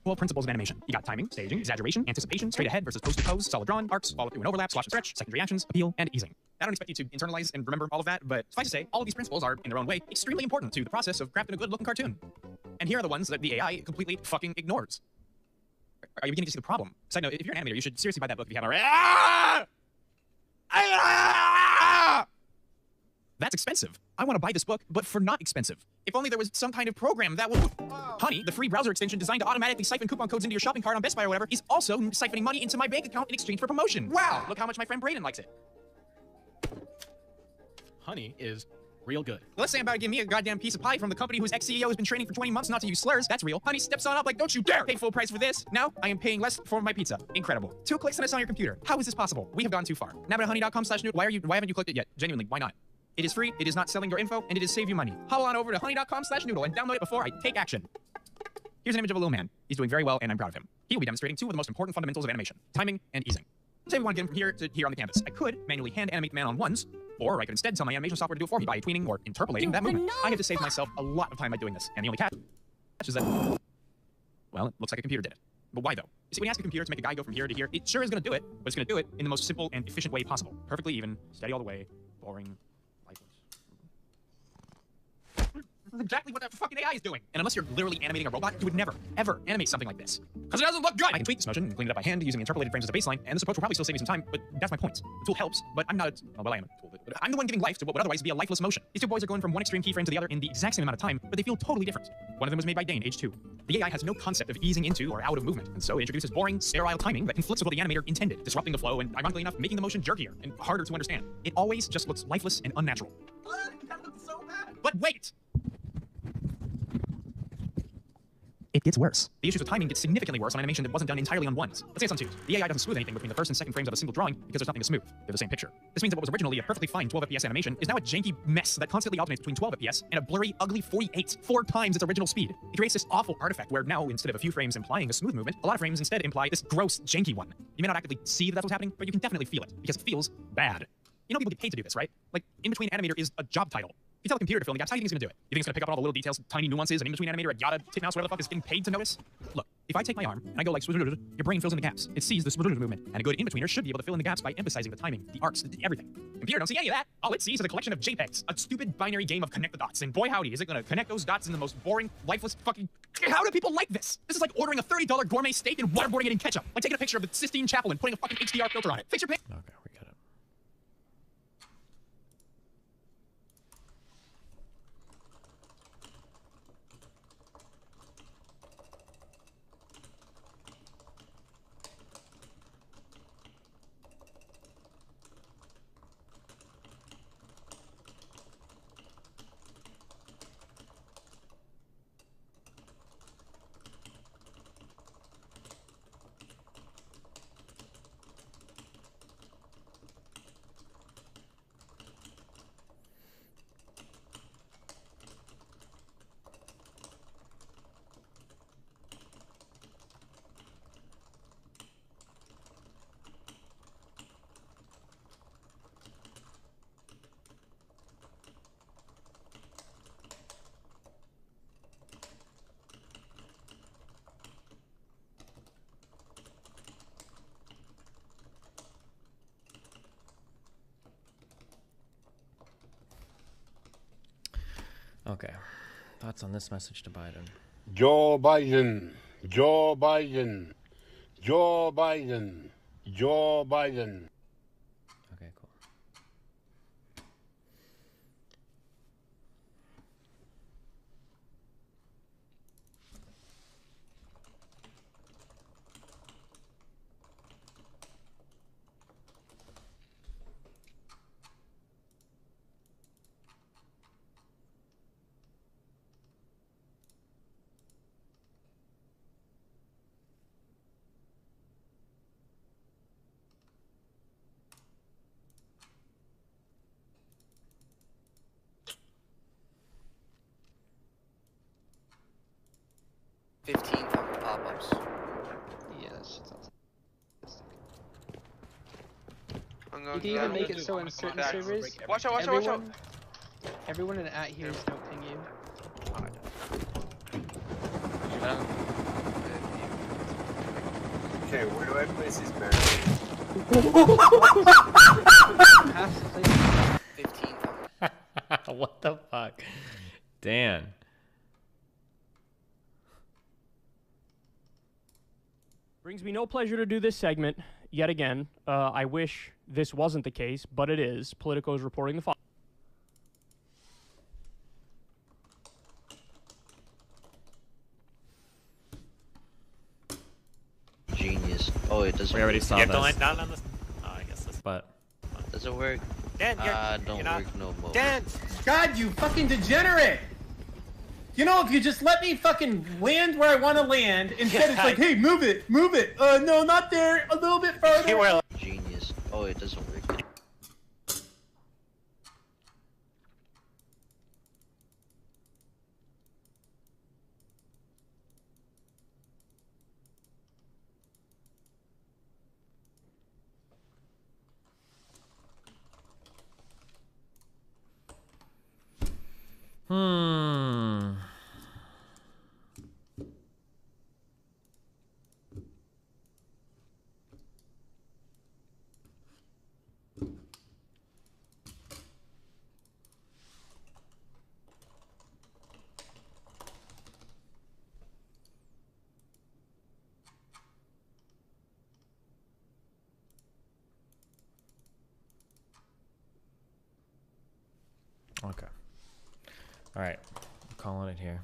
Well, principles of animation. You got timing, staging, exaggeration, anticipation, straight ahead versus post to pose, solid drawn, arcs, follow through and overlap, swash and stretch, secondary actions, appeal, and easing. I don't expect you to internalize and remember all of that, but suffice to say, all of these principles are, in their own way, extremely important to the process of crafting a good-looking cartoon. And here are the ones that the AI completely fucking ignores. Are you beginning to see the problem? Side note, if you're an animator, you should seriously buy that book if you haven't already. That's expensive. I want to buy this book, but for not expensive. If only there was some kind of program that would... Honey, the free browser extension designed to automatically siphon coupon codes into your shopping cart on Best Buy or whatever, is also siphoning money into my bank account in exchange for promotion. Wow! Look how much my friend Brayden likes it. Honey is real good. Let's say I'm about to give me a goddamn piece of pie from the company whose ex-CEO has been training for 20 months not to use slurs. That's real. Honey steps on up like, don't you dare pay full price for this. Now, I am paying less for my pizza. Incredible. 2 clicks and it's on your computer. How is this possible? We have gone too far. Now at honey.com/noodle. Why haven't you clicked it yet? Genuinely, why not? It is free, it is not selling your info, and it is save you money. Hobble on over to honey.com/noodle and download it before I take action. Here's an image of a little man. He's doing very well, and I'm proud of him. He will be demonstrating 2 of the most important fundamentals of animation, timing and easing. Say we want to get him from here to here on the canvas. I could manually hand animate the man on ones, or I could instead tell my animation software to do it for me by tweeting or interpolating that movement. I have to save myself a lot of time by doing this, and the only catch is that, well, it looks like a computer did it. But why though? You see, when you ask a computer to make a guy go from here to here, it sure is going to do it, but it's going to do it in the most simple and efficient way possible. Perfectly even, steady all the way, boring, lifeless. This is exactly what that fucking AI is doing. And unless you're literally animating a robot, you would never, ever animate something like this. Because it doesn't look good! I can tweak this motion and clean it up by hand using interpolated frames as a baseline, and this approach will probably still save me some time, but that's my point. The tool helps, but I'm not a, well, I am a tool, but I'm the one giving life to what would otherwise be a lifeless motion. These 2 boys are going from one extreme keyframe to the other in the exact same amount of time, but they feel totally different. One of them was made by Dane, age 2. The AI has no concept of easing into or out of movement, and so it introduces boring, sterile timing that conflicts with what the animator intended, disrupting the flow and, ironically enough, making the motion jerkier and harder to understand. It always just looks lifeless and unnatural. That looks so bad! But wait! It gets worse. The issues with timing get significantly worse on animation that wasn't done entirely on ones. Let's say it's on 2s. The AI doesn't smooth anything between the first and second frames of a single drawing because there's nothing to smooth. They're the same picture. This means that what was originally a perfectly fine 12 FPS animation is now a janky mess that constantly alternates between 12 FPS and a blurry, ugly 48, 4 times its original speed. It creates this awful artifact where now, instead of a few frames implying a smooth movement, a lot of frames instead imply this gross, janky one. You may not actively see that that's what's happening, but you can definitely feel it because it feels bad. You know people get paid to do this, right? Like, in-between animator is a job title. You tell a computer to fill in the gaps, how do you think it's going to do it? You think it's going to pick up on all the little details, tiny nuances, and in-between animator at yada, titmouse, whatever the fuck is getting paid to notice? Look, if I take my arm and I go like, your brain fills in the gaps. It sees this movement, and a good in-betweener should be able to fill in the gaps by emphasizing the timing, the arcs, everything. Computer don't see any of that. All it sees is a collection of JPEGs, a stupid binary game of connect the dots, and boy howdy, is it going to connect those dots in the most boring, lifeless fucking... How do people like this? This is like ordering a $30 gourmet steak and waterboarding it in ketchup. Like taking a picture of the Sistine Chapel and putting a fucking HDR filter on it. Fix your pic. Okay, we got it. Okay. Thoughts on this message to Biden? Joe Biden, Joe Biden, Joe Biden, Joe Biden. Okay, cool. Pop-ups. Yeah, that shit sounds You can even make it so in certain servers, watch out. Everyone in at here's don't ping you. Okay, where do I place these barrels? 15. What the fuck? Dan. Brings me no pleasure to do this segment yet again. I wish this wasn't the case, but it is. Politico is reporting the following. Genius. Oh, it doesn't. We already work. saw You have this. to line down on this. Oh, I guess this. But does it work? Dan, don't work no more. Dan! God, you fucking degenerate! You know, if you just let me fucking land where I want to land, instead it's like, hey, move it, move it. No, not there, a little bit further. You are genius. Oh, it doesn't work. Okay. All right. I'm calling it here.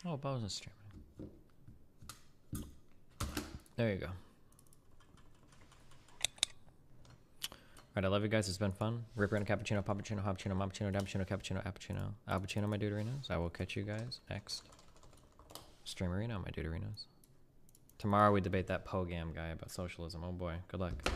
Oh, Bo's is streaming. There you go. Alright, I love you guys. It's been fun. Ripper and cappuccino, pappuccino, hoppuccino, moppuccino, dappuccino, cappuccino, appuccino, alpuccino, my duderinos. I will catch you guys next streamerino, my duderinos. Tomorrow we debate that Pogam guy about socialism. Oh boy, good luck.